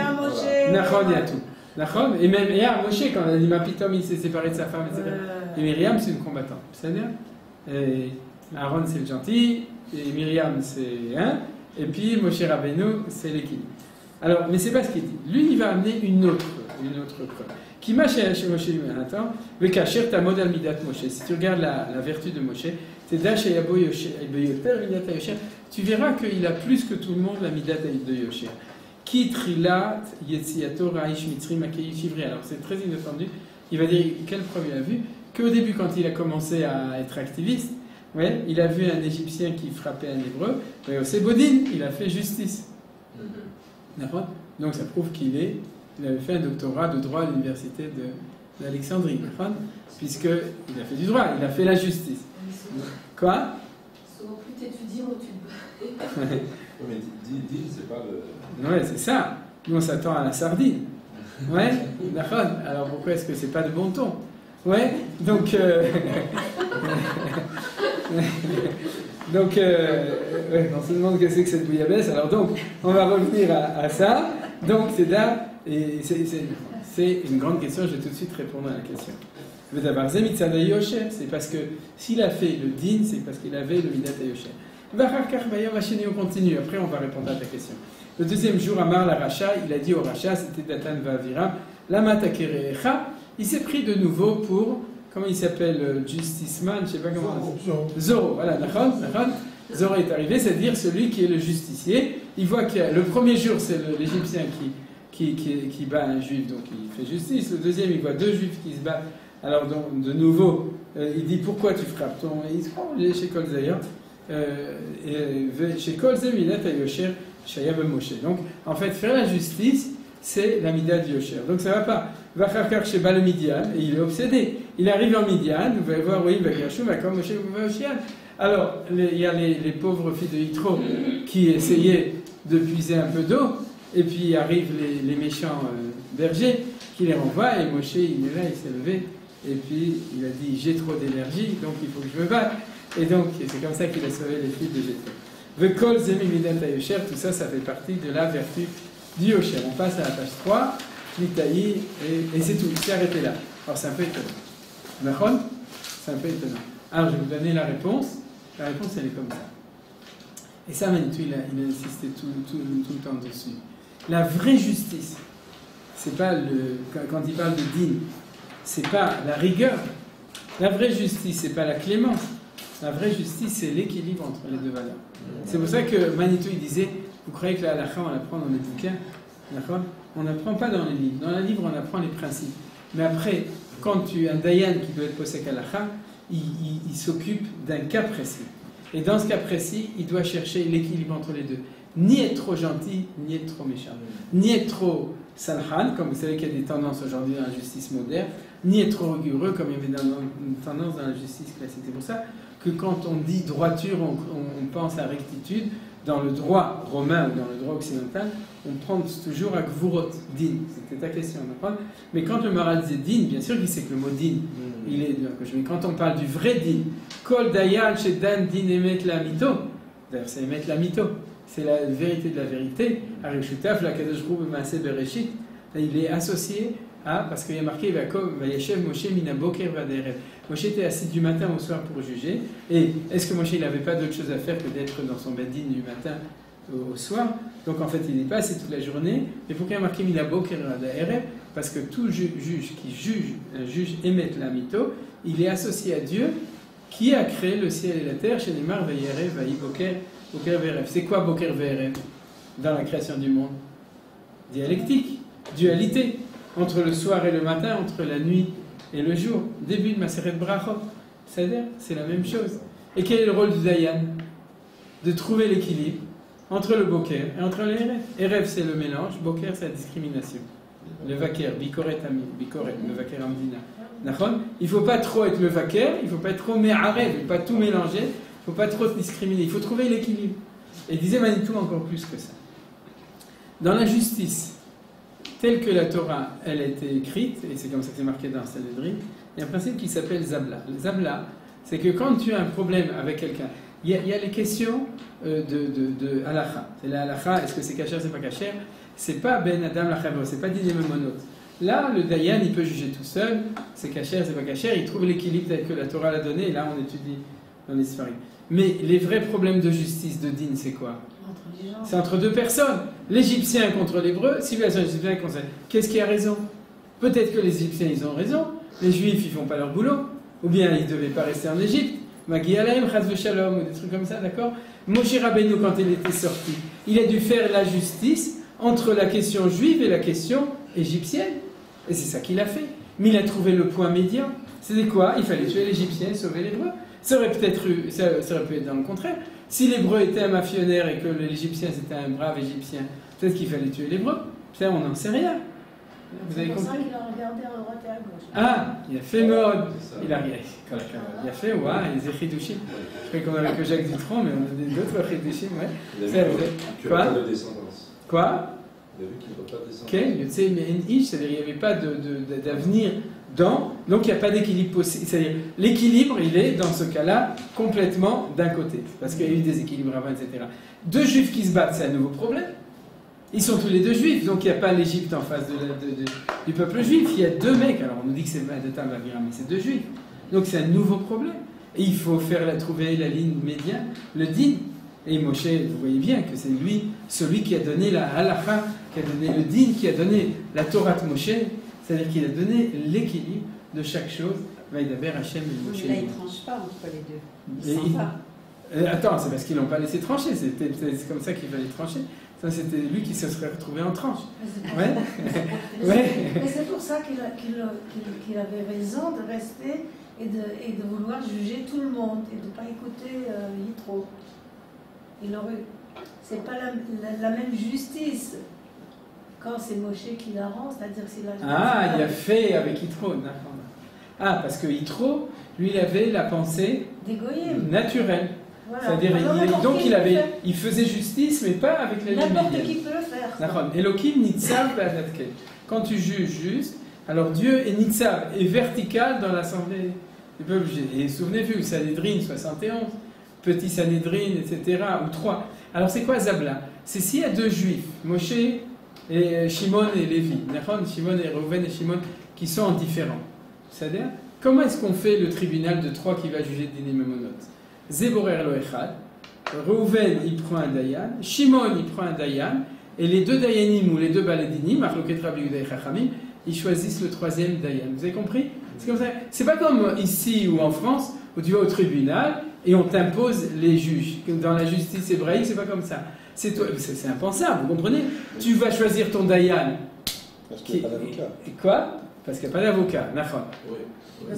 Nachon et à tout. Nachon, et même et à Moshe quand l'anima Pitom il s'est séparé de sa femme, etc. Et Myriam c'est une combattante. C'est-à-dire Aaron c'est le gentil, et Myriam c'est un, et puis Moshe Rabbeinu c'est l'équilibre. Alors, mais c'est pas ce qu'il dit. Lui, il va amener une autre preuve. Qui m'a chez Moshe attends, Vekasher ta modal midat Moshe. Si tu regardes la vertu de Moshe, c'est Dash Yabo Yosher, midat Yosher. Tu verras qu'il a plus que tout le monde la midat de Yosher. Qui trilat yetziato raish mitzrim akeish ivri. Alors c'est très inattendu. Il va dire quelle preuve il a vu qu'au début, quand il a commencé à être activiste. Ouais, il a vu un Égyptien qui frappait un Hébreu, mais au Sébodine, il a fait justice. D'accord ? Donc ça prouve qu'il avait fait un doctorat de droit à l'université d'Alexandrie, puisqu'il a fait du droit, il a fait la justice. Quoi ? Souvent plus t'étudies, moins tu peux. Mais deal, c'est pas le... Ouais, c'est ça. Nous, on s'attend à la sardine. Ouais, d'accord. Alors pourquoi est-ce que c'est pas de bon ton ? Ouais, donc... on se demande qu'est-ce que c'est que cette bouillabaisse. Alors donc, on va revenir à ça. Donc c'est là, et c'est une grande question. Je vais tout de suite répondre à la question. C'est parce que s'il a fait le din, c'est parce qu'il avait le midat hayosher. On continue, après on va répondre à ta question. Le deuxième jour, Amar la Racha, il a dit au Racha, c'était Datan Vaviram, Lama Takerecha, il s'est pris de nouveau pour, comment il s'appelle, Justice Man, je ne sais pas comment. Zoro, voilà, d'accord. Zoro est arrivé, c'est-à-dire celui qui est le justicier. Il voit que le premier jour, c'est l'Égyptien qui bat un juif, donc il fait justice. Le deuxième, il voit deux juifs qui se battent. Alors, donc, de nouveau, il dit pourquoi tu frappes ton. Il se prend chez Kol d'ailleurs. Chez Kol Midat Yosher, Shaya Ben Moshe. Donc, en fait, faire la justice, c'est la Midat Yosher. Donc, ça ne va pas. Vacharkar chez Bal Midian, et il est obsédé. Il arrive en Midian, vous allez voir, oui, Vakashou, Vakam Moshe, Vakashian. Alors, il y a les pauvres filles de Yitro qui essayaient de puiser un peu d'eau, et puis arrivent les méchants bergers qui les renvoient, et Moshe, il est là, il s'est levé, et puis il a dit j'ai trop d'énergie, donc il faut que je me batte. Et donc, c'est comme ça qu'il a sauvé les filles de Jétro. Vekol Zemi Midat Yosher, tout ça, ça fait partie de la vertu du Yosher. On passe à la page 3, Nitaï, et c'est tout, il s'est arrêté là. Alors c'est un peu étonnant. D'accord ? C'est un peu étonnant. Alors je vais vous donner la réponse. La réponse, elle est comme ça. Et ça, Manitou, il a insisté tout le temps dessus. La vraie justice, c'est pas quand il parle de din, c'est pas la rigueur. La vraie justice, c'est pas la clémence. La vraie justice, c'est l'équilibre entre les deux valeurs. C'est pour ça que Manitou, il disait, vous croyez que la halakha, on l'apprend dans les bouquins, d'accord ? On n'apprend pas dans les livres. Dans les livres, on apprend les principes. Mais après, quand tu as un dayan qui doit être posek halakha, il s'occupe d'un cas précis. Et dans ce cas précis, il doit chercher l'équilibre entre les deux. Ni être trop gentil, ni être trop méchant. Ni être trop salhan, comme vous savez qu'il y a des tendances aujourd'hui dans la justice moderne, ni être trop rigoureux, comme il y avait une tendance dans la justice classique. C'est pour ça que quand on dit droiture, on pense à rectitude. Dans le droit romain ou dans le droit occidental, on prend toujours à gvurot, din. C'était ta question, d'accord ? Mais quand le Maral disait din, bien sûr qu'il sait que le mot din, il est de la coche. Mais quand on parle du vrai din, kol dayan chez dan din emet la mito, d'ailleurs c'est emet la mito, c'est la vérité de la vérité, arishutaf la kadosh hu b'maaseh bereshit, il est associé à, parce qu'il y a marqué Vayeshev Moshe mina boker vaderev. Moshe était assis du matin au soir pour juger. Et est-ce que Moshe n'avait pas d'autre chose à faire que d'être dans son bedin du matin au soir? Donc en fait, il n'est pas assis toute la journée. Et pourquoi il y a marqué mina boker vaderev? Parce que tout juge qui juge émet la mito, il est associé à Dieu qui a créé le ciel et la terre. Chez Neymar Vayerev Vayi boker verev. C'est quoi boker verev dans la création du monde? Dialectique, dualité. Entre le soir et le matin, entre la nuit et le jour. Début de Maseret Brachot. C'est-à-dire, c'est la même chose. Et quel est le rôle du Dayan? De trouver l'équilibre entre le Boker et entre le Erev. Erev, c'est le mélange. Boker, c'est la discrimination. Le Vaker, Bikoret Ami, Bikoret, le Vaker Amdina. Il ne faut pas trop être le Vaker, il ne faut pas être trop Me'arev, il ne faut pas tout mélanger, il ne faut pas trop se discriminer. Il faut trouver l'équilibre. Et disait Manitou encore plus que ça. Dans la justice, telle que la Torah, elle a été écrite, et c'est comme ça que c'est marqué dans Sanhedrin, il y a un principe qui s'appelle Zabla. Le Zabla, c'est que quand tu as un problème avec quelqu'un, il y a les questions de halakha. C'est la halakha, est-ce que c'est kasher, c'est pas kasher? C'est pas ben adam la chavro, c'est pas diné monot. Là, le dayan, il peut juger tout seul, c'est kasher, c'est pas kasher, il trouve l'équilibre tel que la Torah l'a donné, et là on étudie dans les Sfarim. Mais les vrais problèmes de justice, de din, c'est quoi? C'est entre deux personnes. L'Égyptien contre l'Hébreu, civilisation égyptienne contre... Qu'est-ce qui a raison? Peut-être que les Égyptiens, ils ont raison. Les Juifs, ils font pas leur boulot. Ou bien, ils ne devaient pas rester en Égypte. Magi Alaim, Chaz Veshalom, ou des trucs comme ça, d'accord? Moshe Rabbeinu, quand il était sorti, il a dû faire la justice entre la question juive et la question égyptienne. Et c'est ça qu'il a fait. Mais il a trouvé le point médian. C'était quoi? Il fallait tuer l'Égyptien et sauver l'Hébreu. Ça aurait pu être dans le contraire. Si l'Hébreu était un mafionnaire et que l'Égyptien c'était un brave Égyptien, peut-être qu'il fallait tuer l'Hébreu. Ça, on n'en sait rien. Vous avez compris? C'est pour ça qu'il a regardé à droite et à gauche. Ah, il a fait mode. Il a fait, ouais, les Echidushim. Je croyais qu'on avait que Jacques Dutronc, mais on a d'autres Echidushim, ouais. Quoi? De descendance. Quoi? Il a vu qu'il ne peut pas descendre. Quel? C'est-à-dire qu'il n'y avait pas d'avenir dans, donc il n'y a pas d'équilibre possible. C'est-à-dire l'équilibre, il est dans ce cas-là complètement d'un côté, parce qu'il y a eu des équilibres avant, etc. Deux juifs qui se battent, c'est un nouveau problème. Ils sont tous les deux juifs, donc il n'y a pas l'Égypte en face du peuple juif. Il y a deux mecs. Alors on nous dit que c'est Etam Aviram, mais c'est deux juifs. Donc c'est un nouveau problème. Et il faut trouver la ligne médiane, le din. Et Moshe, vous voyez bien que c'est lui, celui qui a donné la halacha, qui a donné le din, qui a donné la Torah de Moshe, c'est-à-dire qu'il a donné l'équilibre de chaque chose. Vaïdaber Hachem et Moshe. Mais là, il ne tranche pas entre les deux. Il s'en va. Attends, c'est parce qu'ils l'ont pas laissé trancher. C'est comme ça qu'il fallait trancher. Ça, c'était lui qui se serait retrouvé en tranche. Ouais. Mais c'est pour ça qu'il avait raison de rester et de vouloir juger tout le monde et de ne pas écouter Yitro. C'est pas la même justice quand c'est Moshe qui la rend, c'est-à-dire que c'est la justice. Ah, il a fait avec Yitro. Ah, parce que Yitro, lui, il avait la pensée naturelle. Voilà. C'est-à-dire, il faisait justice, mais pas avec les n'importe qui peut le faire. Elohim nitzav be'adatkel. Quand tu juges juste, alors Dieu est nitzav, est vertical dans l'assemblée du peuple. Et souvenez-vous, Sanhédrin 71, petit Sanhédrin, etc., ou 3. Alors c'est quoi Zabla? C'est s'il y a deux juifs, Moshe et Shimon et Lévi, Shimon et Reuven et Shimon, qui sont différents. C'est-à-dire, comment est-ce qu'on fait le tribunal de 3 qui va juger Dinim et Monot? Zeborer lo echad, Reuven il prend un dayan, Shimon il prend un dayan, et les deux dayanim ou les deux baladinim, Marloket Rabbi Yehuda et Chachamim, ils choisissent le troisième dayan. Vous avez compris? C'est comme ça. C'est pas comme ici ou en France où tu vas au tribunal et on t'impose les juges. Dans la justice hébraïque, c'est pas comme ça. C'est impensable, vous comprenez? Tu vas choisir ton dayan. Parce qu'il n'y a pas d'avocat. Quoi? Parce qu'il n'y a pas d'avocat. Oui. Mais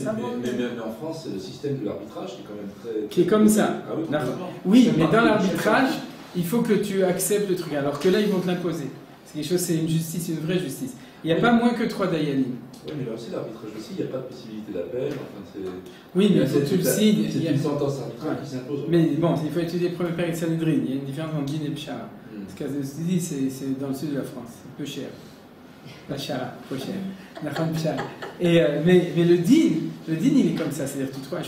en France, c'est le système de l'arbitrage qui est quand même très... Qui est comme ça. Ah oui, oui, mais dans l'arbitrage, il faut que tu acceptes le truc. Alors que là, ils vont te l'imposer. C'est quelque chose, c'est une justice, une vraie justice. Il n'y a pas moins que 3 dayanim. Oui, mais là aussi, l'arbitrage aussi, il n'y a pas de possibilité d'appel. Oui, mais il faut que tu le signes. C'est une sentence arbitrale qui s'impose. Mais bon, il faut étudier le premier père et Sanhédrin. Il y a une différence entre din et pshara. Ce que je dis, c'est dans le sud de la France. C'est peu cher. La chara, peu cher. Mais le din, il est comme ça. C'est-à-dire, tu trouves.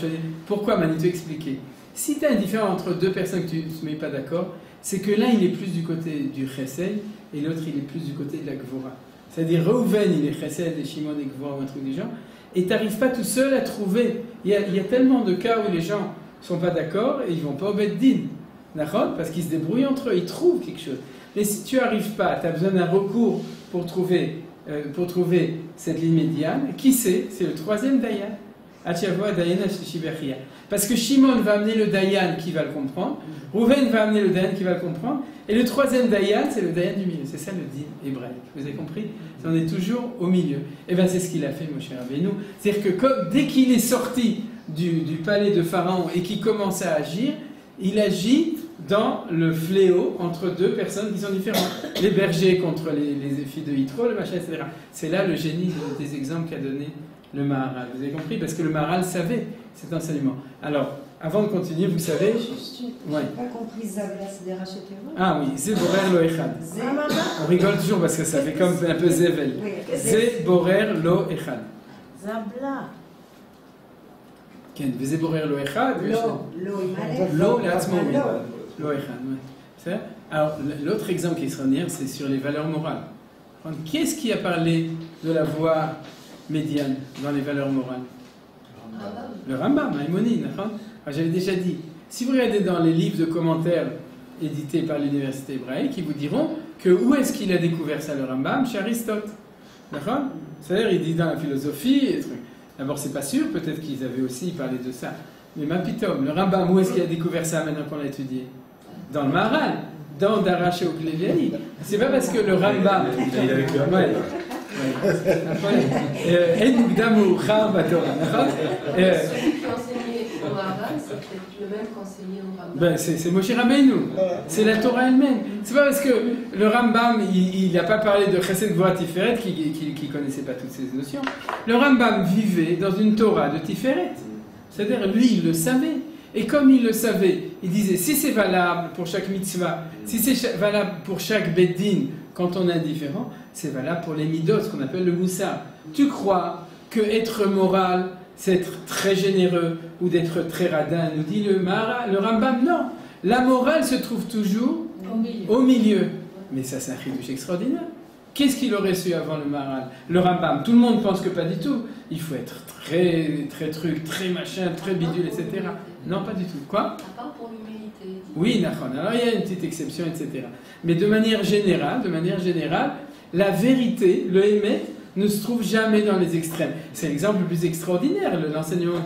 Pourquoi, Manitou, expliquer? Si tu as une différence entre deux personnes que tu ne mets pas d'accord, c'est que l'un, il est plus du côté du chesed et l'autre, il est plus du côté de la gvora. C'est-à-dire, Reuven, il est chesed et Shimon et gvora ou un truc du genre. Et tu n'arrives pas tout seul à trouver. Il y a tellement de cas où les gens ne sont pas d'accord et ils ne vont pas au Beth Din. D'accord? Parce qu'ils se débrouillent entre eux, ils trouvent quelque chose. Mais si tu n'arrives pas, tu as besoin d'un recours pour trouver cette ligne médiane. Qui c'est? C'est le troisième Dayan. Parce que Shimon va amener le Dayan qui va le comprendre, Reuven va amener le Dayan qui va le comprendre, et le troisième Dayan, c'est le Dayan du milieu. C'est ça le din hébraïque. Vous avez compris? On est toujours au milieu. Et bien c'est ce qu'il a fait, Moshe Rabbeinu. C'est-à-dire que dès qu'il est sorti du palais de Pharaon et qu'il commence à agir, il agit dans le fléau entre deux personnes qui sont différentes. Les bergers contre les filles de Yitro, le machin, etc. C'est là le génie des exemples qu'a donné le Maharal. Vous avez compris? Parce que le Maharal savait cet enseignement. Alors, avant de continuer, vous savez... Je n'ai pas compris Zabla, c'est des racheterons. Ah oui, Zeborer lo echad. On rigole toujours parce que ça fait comme un peu Zével. Zeborer lo echad. Zabla. Zeborer lo echad. Lo לעצמו. Lo echad. Alors, l'autre exemple qui se revient, c'est sur les valeurs morales. Qu'est-ce qui a parlé de la voie médiane dans les valeurs morales? Le Rambam, Maïmonide. J'avais déjà dit, si vous regardez dans les livres de commentaires édités par l'université hébraïque, ils vous diront que où est-ce qu'il a découvert ça, le Rambam? Chez Aristote. D'accord? C'est-à-dire, il dit dans la philosophie, d'abord c'est pas sûr, peut-être qu'ils avaient aussi parlé de ça, mais Mapitom, le Rambam, où est-ce qu'il a découvert ça maintenant qu'on l'a étudié? Dans le Maharal, dans Darash et Okleviani. C'est pas parce que le Rambam... Il avait que un אין מוקדם מאוחר בתורה, נכון? C'est Moshe Rabbeinu, c'est la Torah elle-même. C'est pas parce que le Rambam il n'a pas parlé de Chesed Gvura Tiferet qui connaissait pas toutes ces notions. Le Rambam vivait dans une Torah de Tiferet, c'est-à-dire lui il le savait. Et comme il le savait, il disait si c'est valable pour chaque mitzvah, si c'est valable pour chaque beddin quand on est indifférent, c'est valable pour les midot, ce qu'on appelle le moussar. Tu crois que être moral, c'est être très généreux ou d'être très radin, nous dit le Rambam, non. La morale se trouve toujours au milieu. Mais ça, c'est un chidouche extraordinaire. Qu'est-ce qu'il aurait su avant le Maharal? Le Rambam, tout le monde pense que pas du tout. Il faut être très truc, très machin, très bidule, etc. Non, pas du tout. Quoi? À part pour l'humilité. Oui, Nachon. Alors il y a une petite exception, etc. Mais de manière générale, la vérité, le Hémet, ne se trouve jamais dans les extrêmes. C'est l'exemple le plus extraordinaire, l'enseignement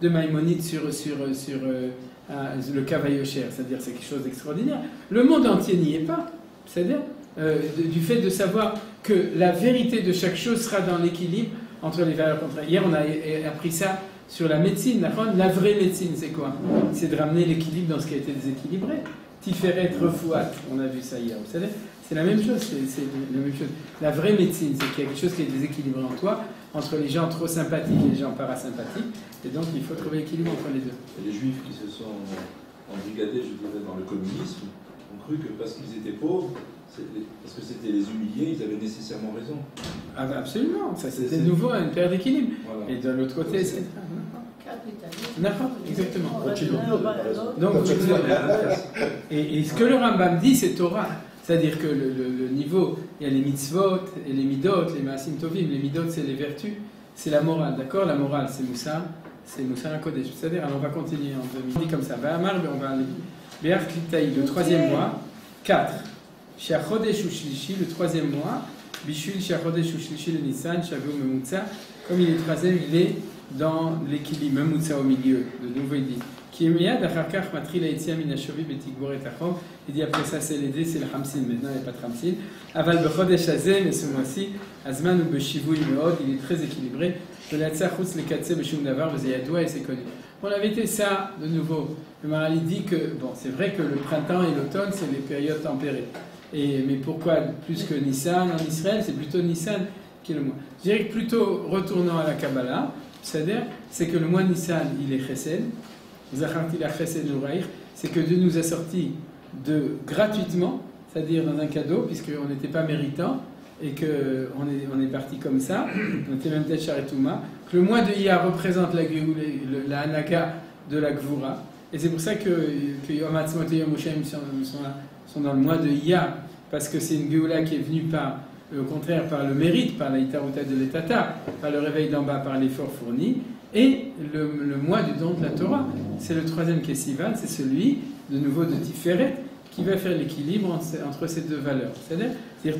de Maïmonide sur le Kavayosher, c'est-à-dire c'est quelque chose d'extraordinaire. Le monde entier n'y est pas, c'est-à-dire du fait de savoir que la vérité de chaque chose sera dans l'équilibre entre les valeurs contraires. Hier, on a appris ça sur la médecine. La vraie médecine, c'est quoi? C'est de ramener l'équilibre dans ce qui a été déséquilibré. Tiferet refouat, on a vu ça hier, vous savez. C'est la même chose, c'est la même chose. La vraie médecine, c'est qu'il y a quelque chose qui est déséquilibré en toi, entre les gens trop sympathiques et les gens parasympathiques, et donc il faut trouver l'équilibre entre les deux. Et les juifs qui se sont embrigadés, je dirais, dans le communisme, ont cru que parce qu'ils étaient pauvres, parce que c'était les humiliés, ils avaient nécessairement raison. Ah, absolument, ça c'était nouveau, une paire d'équilibre. Voilà. Et de l'autre côté, c'est... N'importe, exactement. Donc, et ce que le Rambam dit, c'est Torah. C'est-à-dire que le niveau, il y a les mitzvot et les midot, les maasim tovim. Les midot, c'est les vertus, c'est la morale, d'accord? La morale, c'est Moussar HaKodesh. C'est-à-dire, alors on va continuer en 2000. On dit comme ça. Ba'amar, on va aller. Be'ar Klitaï, le troisième mois. 4. She'achodesh ou Shlishi, le troisième mois. Bishul She'achodesh ou Shlishi, le Nissan, Shavu Memutza. Comme il est troisième, il est dans l'équilibre, Memutza au milieu. De nouveau, il dit. Il dit après ça c'est l'aider, c'est le Hamsin, maintenant il n'y a pas de Hamsin. Aval Bechodesh Hazeh, mais ce mois-ci, Azman ou Beshivui Meod, il est très équilibré. Velatza Chutz le Katse Beshum Davar, Vezayadoua, et c'est connu. On avait été ça, de nouveau. Le Maharal dit que, bon, c'est vrai que le printemps et l'automne, c'est les périodes tempérées. Mais pourquoi plus que Nissan en Israël? C'est plutôt Nissan qui est le mois. Je dirais que plutôt, retournant à la Kabbalah, c'est-à-dire, c'est que le mois Nissan, il est Chesed. C'est que Dieu nous a sortis gratuitement, c'est-à-dire dans un cadeau, puisqu'on n'était pas méritant, et qu'on est parti comme ça, on était même peut-être Charetouma, que le mois de Iyar représente la Hanaga de la Gvura, et c'est pour ça que Yom Ha'atzmaut et Yom Mosheim sont dans le mois de Iyar, parce que c'est une Géoula qui est venue au contraire par le mérite, par la Itaruta de l'Etata, par le réveil d'en bas, par l'effort fourni. Et le mois du don de la Torah, c'est le troisième qui est Sivan, c'est celui, de nouveau, de Tiferet, qui va faire l'équilibre entre ces deux valeurs. C'est-à-dire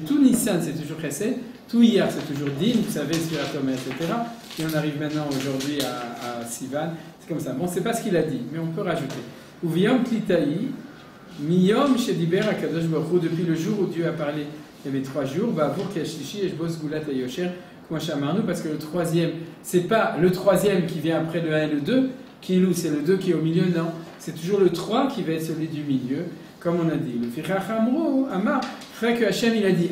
tout Nissan, c'est toujours Chesed, tout Iyar, c'est toujours Din, vous savez, sur Atomé, etc. Et on arrive maintenant, aujourd'hui, à Sivan. C'est comme ça. Bon, c'est pas ce qu'il a dit, mais on peut rajouter. Uviyom Klitaï, Miyom Shediber Akadosh Baruch Hu, depuis le jour où Dieu a parlé, il y avait 3 jours, Ba'avur Kashlishi, Eshbos Gulat Ayosher, parce que le troisième, c'est pas le troisième qui vient après le 1 et le 2, c'est le 2 qui est au milieu, non. C'est toujours le 3 qui va être celui du milieu, comme on a dit. Le Fichach Amro, Amar, frère que Hachem, il a dit,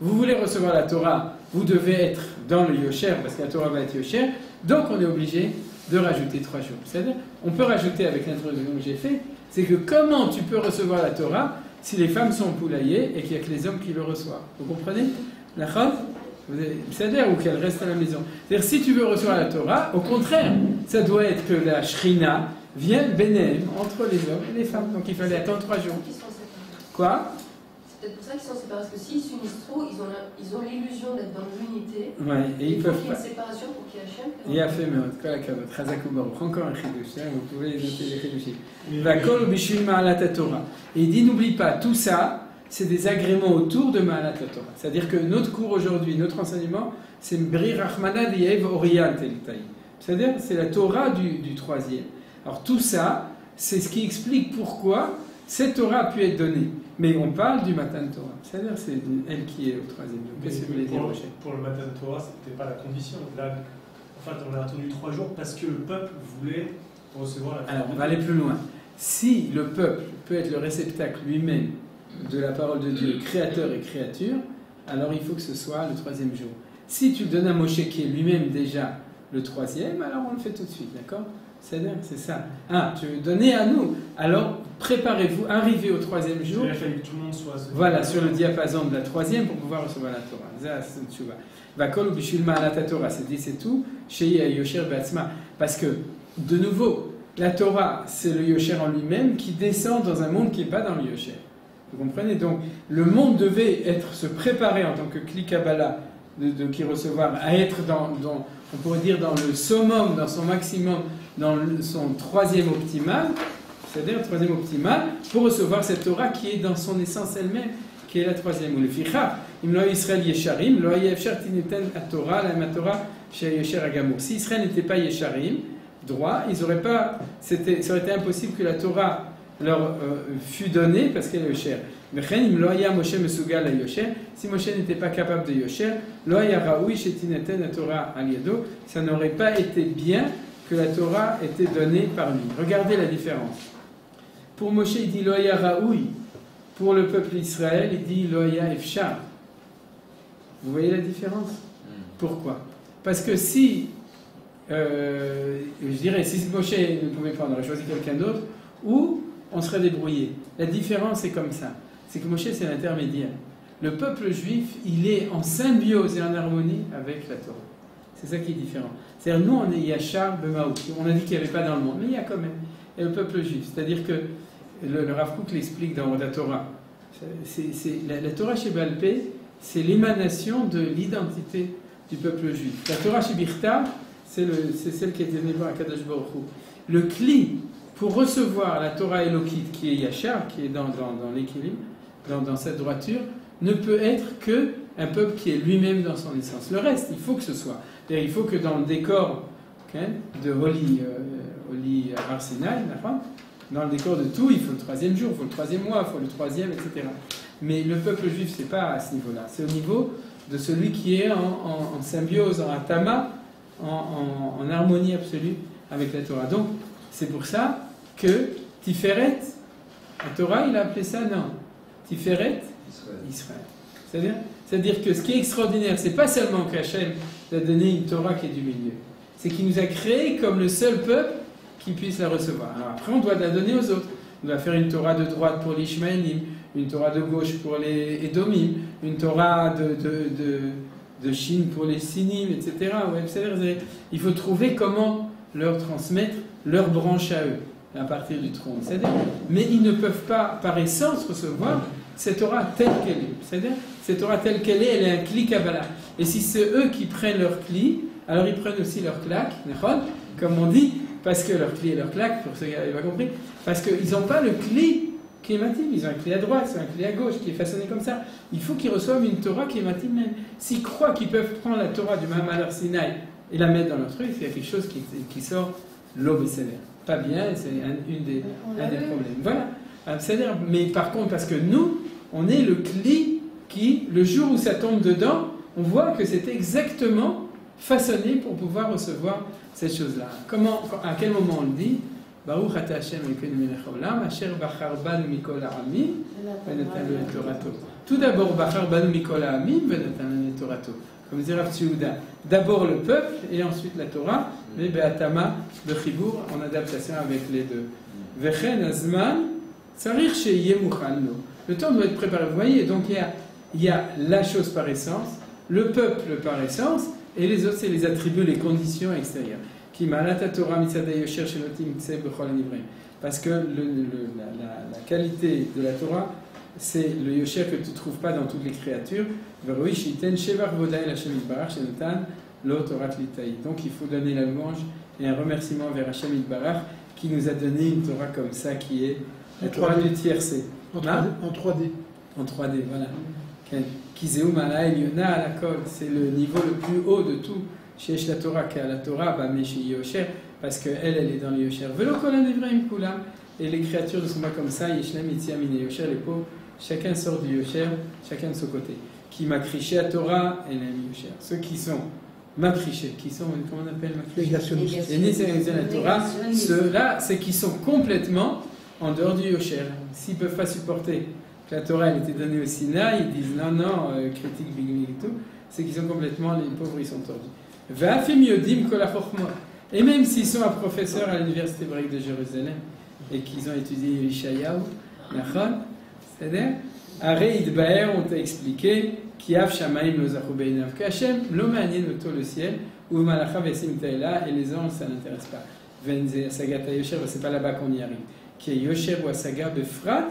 vous voulez recevoir la Torah, vous devez être dans le Yosher, parce que la Torah va être Yosher, donc on est obligé de rajouter 3 jours. C'est-à-dire, on peut rajouter avec l'introduction que j'ai fait, c'est que comment tu peux recevoir la Torah si les femmes sont poulaillées et qu'il n'y a que les hommes qui le reçoivent. Vous comprenez? La chose? C'est-à-dire, ou qu'elle reste à la maison. C'est-à-dire, si tu veux recevoir la Torah, au contraire, ça doit être que la Shrina vienne bénéfique entre les hommes et les femmes. Donc il fallait attendre 3 jours. Quoi? C'est peut-être pour ça qu'ils sont séparés, parce que s'ils s'unissent trop, ils ont l'illusion d'être dans l'unité. Ouais, et ils peuvent pas. Il y a une séparation pour qu'il y ait Hachem. Il a fait, mais en tout cas, la Kavod, Chazak Baruch, encore un chidouch, vous pouvez noter les chidouchim. Vakol bishvil ma'alat Torah. Et il dit, n'oublie pas, tout ça, c'est des agréments autour de Ma'alat Torah. C'est-à-dire que notre cours aujourd'hui, notre enseignement, c'est Bri Rachmana Diev Orient Eltaï. C'est-à-dire, c'est la Torah du troisième. Alors tout ça, c'est ce qui explique pourquoi cette Torah a pu être donnée. Mais on parle du Matan Torah. C'est-à-dire, c'est elle qui est au troisième jour. Qu'est-ce que vous voulez dire, Rocher? Pour le Matan Torah, ce n'était pas la condition. Là, en fait, on a attendu 3 jours parce que le peuple voulait recevoir la Torah. Alors, on va aller plus loin. Si le peuple peut être le réceptacle lui-même de la parole de Dieu, créateur et créature, alors il faut que ce soit le troisième jour. Si tu le donnes à Moshe qui est lui-même déjà le troisième, alors on le fait tout de suite, d'accord? C'est-à-dire, c'est ça. Tu veux donner à nous, alors préparez-vous, arrivez au troisième jour. Il a fallu que tout le monde soit... Voilà, sur le diapason de la troisième pour pouvoir recevoir la Torah. Ça, c'est une tchouva. Vakol bishvil ma'alat Torah, c'est tout. Shei Yosher Batzma. Parce que, de nouveau, la Torah, c'est le Yosher en lui-même qui descend dans un monde qui n'est pas dans le Yosher. Vous comprenez? Donc, le monde devait se préparer en tant que Kli Kabbalah, qui recevoir, à être on pourrait dire dans le summum, dans son maximum, dans son troisième optimal, c'est-à-dire le troisième optimal, pour recevoir cette Torah qui est dans son essence elle-même, qui est la troisième. Ou le Ficha, im lo Yisrael Yesharim, lo Yefshar tineten à Torah, la Torah chez Yesher Agamour. Si Israël n'était pas Yesharim, droit, ça aurait été impossible que la Torah leur fût donnée parce qu'elle est Yesher. Si Moshe n'était pas capable de Yosher, ça n'aurait pas été bien que la Torah était donnée par lui. Regardez la différence. Pour Moshe, il dit Loya Raoui. Pour le peuple Israël, il dit Loya Efshar. Vous voyez la différence? Pourquoi? Parce que si Moshe ne pouvait pas, on aurait choisi quelqu'un d'autre, ou on serait débrouillé. La différence est comme ça. C'est que Moshe, c'est l'intermédiaire. Le peuple juif, il est en symbiose et en harmonie avec la Torah. C'est ça qui est différent. C'est-à-dire, nous, on est Yachar Bemaou. On a dit qu'il n'y avait pas dans le monde, mais il y a quand même. Et le peuple juif. C'est-à-dire que le Rav Kook l'explique dans la Torah. La Torah chez Baal Peh, c'est l'émanation de l'identité du peuple juif. La Torah chez Birta, c'est celle qui a été donnée par Akadosh Baruch Hu. Le Kli, pour recevoir la Torah Elokite, qui est Yachar, qui est dans l'équilibre, dans cette droiture, ne peut être qu'un peuple qui est lui-même dans son essence. Le reste, il faut que ce soit. Il faut que dans le décor de Holi Har Sinai, dans le décor de tout, il faut le troisième jour, il faut le troisième mois, il faut le troisième, etc. Mais le peuple juif, c'est pas à ce niveau-là. C'est au niveau de celui qui est en symbiose, en atama, en harmonie absolue avec la Torah. Donc, c'est pour ça que Tiferet, la Torah, il a appelé ça, non. Tiferet, Israël. C'est-à-dire que ce qui est extraordinaire, c'est pas seulement qu'Hachem a donné une Torah qui est du milieu, c'est qu'il nous a créé comme le seul peuple qui puisse la recevoir. Alors après, on doit la donner aux autres. On doit faire une Torah de droite pour les Ishmaélim, une Torah de gauche pour les Édomim, une Torah de Chine pour les Sinim, etc. Ouais, il faut trouver comment leur transmettre leur branche à eux, à partir du trône. Mais ils ne peuvent pas, par essence, recevoir cette Torah telle qu'elle est. C'est-à-dire, cette Torah telle qu'elle est, elle est un Kli Kabbalah. Et si c'est eux qui prennent leur Kli, alors ils prennent aussi leur claque, comme on dit, parce que leur Kli et leur claque, pour ceux qui n'avaient pas compris, parce qu'ils n'ont pas le Kli qui est matim. Ils ont un Kli à droite, c'est un Kli à gauche, qui est façonné comme ça. Il faut qu'ils reçoivent une Torah qui est matim même. S'ils croient qu'ils peuvent prendre la Torah du Mahamad Har Sinai et la mettre dans leur truc, il y a quelque chose qui sort l'obécénaire. Pas bien, c'est un des problèmes. Voilà. Mais par contre, parce que nous, on est le Kli qui, le jour où ça tombe dedans, on voit que c'est exactement façonné pour pouvoir recevoir cette chose-là. À quel moment on le dit? Baruch ata Hashem Elokeinu melech haolam, asher bachar banu mikol ha'amim venatan lanu et torato. Tout d'abord, bachar banu mikol ha'amim venatan lanu et torato. Comme disait Rav Tzouda, d'abord le peuple et ensuite la Torah, mais be'atama bechibour, en adaptation avec les deux. Vechen azman tzarir sheyeh muchan lo. Le temps doit être préparé. Vous voyez, donc il y a la chose par essence, le peuple par essence, et les autres, c'est les attributs, les conditions extérieures. Parce que la qualité de la Torah, c'est le Yosher que tu ne trouves pas dans toutes les créatures. Donc il faut donner la louange et un remerciement vers Hashem Yitbarach qui nous a donné une Torah comme ça qui est la Torah du tiercé. En 3D. En 3D, voilà. C'est le niveau le plus haut de tout. Chez la Torah, car la Torah, mais chez Yosher, parce qu'elle est dans le Yosher. Et les créatures ne sont pas comme ça. Yeshlem, Yitziam, Ine Yosher, les pauvres, chacun sort du Yosher, chacun de son côté. Qui makriché à Torah, elle aime Yosher. Ceux qui sont makrichés, qui sont, comment on appelle makrichés? Les négationnistes de la Torah, ceux-là, c'est qui sont complètement en dehors du Yosher. S'ils ne peuvent pas supporter que la Torah elle était donnée au Sinaï, ils disent non, critique, bigmi et tout, c'est qu'ils sont complètement, les pauvres, ils sont tordus. Et même s'ils sont un professeur à l'université hébraïque de Jérusalem et qu'ils ont étudié Yeshayahu, c'est-à-dire, Areid Baer, on t'a expliqué, Kiav Shamaim lo zachu beinav, que Hashem lo ma'anien oto le ciel, ou Malacha vesim ta'ela, et les anges, ça n'intéresse pas. Venze Asagata Yosher, c'est pas là-bas qu'on y arrive. Qui est Yosher ou Asaga Befrat,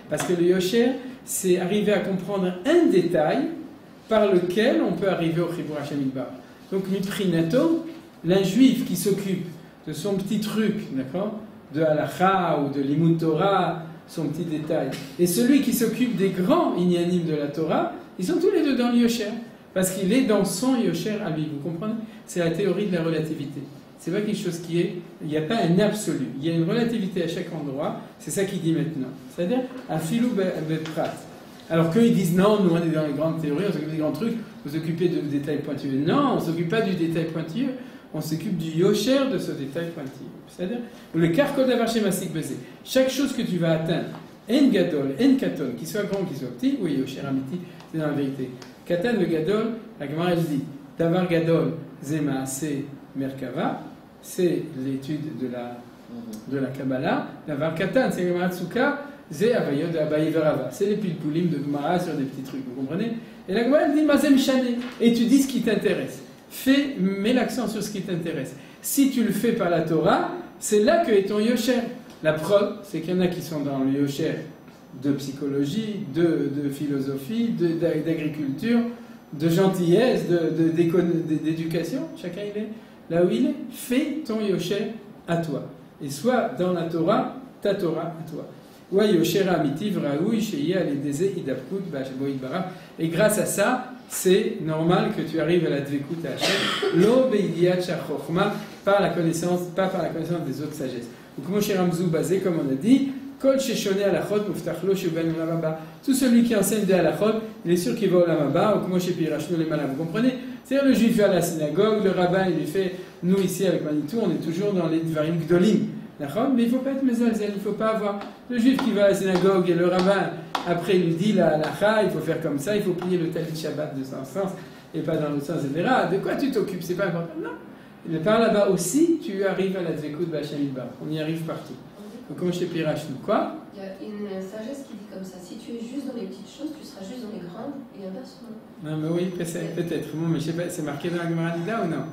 Parce que le Yosher, c'est arriver à comprendre un détail par lequel on peut arriver au Chibur Hashem Yitbarach. Donc, Miprinato, l'un juif qui s'occupe de son petit truc, d'accord, de Halacha ou de Limud Torah, son petit détail, et celui qui s'occupe des grands inyanim de la Torah, ils sont tous les deux dans le Yosher, parce qu'il est dans son Yosher à lui. Vous comprenez? C'est la théorie de la relativité. C'est pas quelque chose qui est... Il n'y a pas un absolu. Il y a une relativité à chaque endroit. C'est ça qu'il dit maintenant. C'est-à-dire, un filou beprat. Alors qu'ils disent, non, nous on est dans les grandes théories, on s'occupe des grands trucs, vous vous occupez de détails pointilleux. Non, on ne s'occupe pas du détail pointilleux, on s'occupe du Yosher de ce détail pointilleux. C'est-à-dire, le Karkod Avarché Masik Bezé. Chaque chose que tu vas atteindre, En Gadol, En Katon, qu'il soit grand, qu'il soit petit, oui, Yosher Amiti, c'est dans la vérité. Katan le Gadol, la Gemara elle dit, Davar Gadol, Zema, c'est Merkava, c'est l'étude de la Kabbalah. Davar Katan, c'est Gemara Tsuka, c'est Abayod de Abaye Verava. C'est les pilpoulim de Gemara sur des petits trucs, vous comprenez? Et la Gemara elle dit, Mazem Shane, étudie ce qui t'intéresse. Mets l'accent sur ce qui t'intéresse. Si tu le fais par la Torah, c'est là que est ton Yosher. La preuve, c'est qu'il y en a qui sont dans le Yosher de psychologie, de philosophie, d'agriculture, de gentillesse, d'éducation. Chacun il est là où il est. Fais ton Yosher à toi. Et sois dans la Torah, ta Torah à toi. Et grâce à ça, c'est normal que tu arrives à la dvekut à Hashem, lo beidiyat shachokma, par la connaissance, pas par la connaissance des autres sagesses. Ou comme chez Ramzou basé, comme on a dit, kol sheshone alachot muftachlo shuben lamaba. Tout celui qui enseigne des alachot, il est sûr qu'il va au lamaba, ou comme chez Pirachno les malades. Vous comprenez? C'est-à-dire le juif va à la synagogue, le rabbin il fait, nous ici avec Manitou, on est toujours dans les dvarim gdolim. Mais il ne faut pas être mezalzel, il ne faut pas avoir le juif qui va à la synagogue et le rabbin, après il lui dit la halacha, il faut faire comme ça, il faut plier le talit Shabbat de son sens et pas dans l'autre sens, etc. De quoi tu t'occupes? C'est pas important. Non. Mais par là-bas aussi, tu arrives à la Zvekut B'Hashem Yitbarach. On y arrive partout. Donc, comme chez Pirachnou. Quoi? Il y a une sagesse qui dit comme ça, si tu es juste dans les petites choses, tu seras juste dans les grandes et inversement. Non, mais oui, peut-être. Bon, mais je sais pas, c'est marqué dans la Gemara Nida ou non?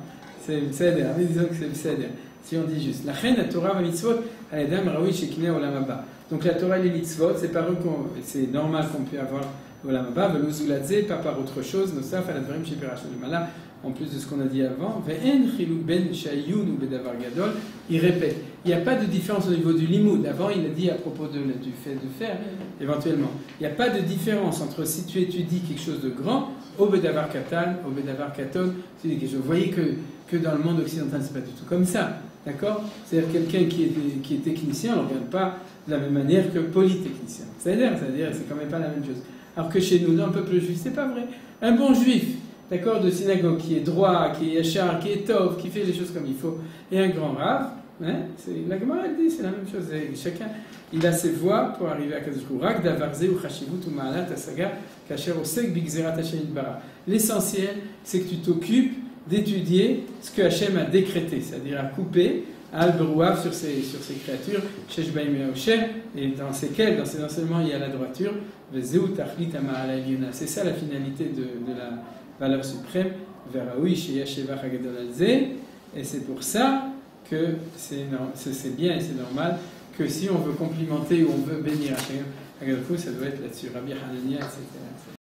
C'est le Seder. Mais disons que c'est le Seder. Si on dit juste. La reine, la Torah, la mitzvot, Aledam, Raoui, Shekine, Olam Haba. Donc la Torah et les mitzvot, c'est par eux c'est normal qu'on puisse avoir Olam Haba, Velouzuladze, pas par autre chose, Nosaf, Aladvarim, chez Pirachnou Mala, en plus de ce qu'on a dit avant. Ve'en chiluk ben shayun ou bedavar gadol, il répète. Il n'y a pas de différence au niveau du limoud. Avant, il a dit à propos du fait de faire, éventuellement. Il n'y a pas de différence entre si tu étudies quelque chose de grand, au bedavar katan, au bedavar katon, tu dis quelque chose. Vous voyez que dans le monde occidental, c'est pas du tout comme ça. D'accord? C'est-à-dire quelqu'un qui est technicien, on ne regarde pas de la même manière que polytechnicien. C'est-à-dire c'est quand même pas la même chose. Alors que chez nous, dans le peuple juif, c'est pas vrai. Un bon juif, d'accord, de synagogue, qui est droit, qui est yachar, qui est tov, qui fait les choses comme il faut, et un grand rave, hein, la Gemara dit, c'est la même chose. Chacun, il a ses voies pour arriver à Kadosh Baruch Hu. Rak davarze ou chashivut ou ma'alat asaga kasher osek bigzerat Hashem yitbarach. L'essentiel, c'est que tu t'occupes d'étudier ce que Hachem a décrété, c'est-à-dire à couper al-berouav sur ces créatures, shesh baim yaosher, et dans ces enseignements, il y a la droiture, vezeu tachlit ha'ma'ala elyona. C'est ça la finalité de la valeur suprême, veraoui sheyesh shevach hagadol al zeh, et c'est pour ça que c'est bien et c'est normal que si on veut complimenter ou on veut bénir Hachem, ça doit être là-dessus, Rabbi Hanania, etc.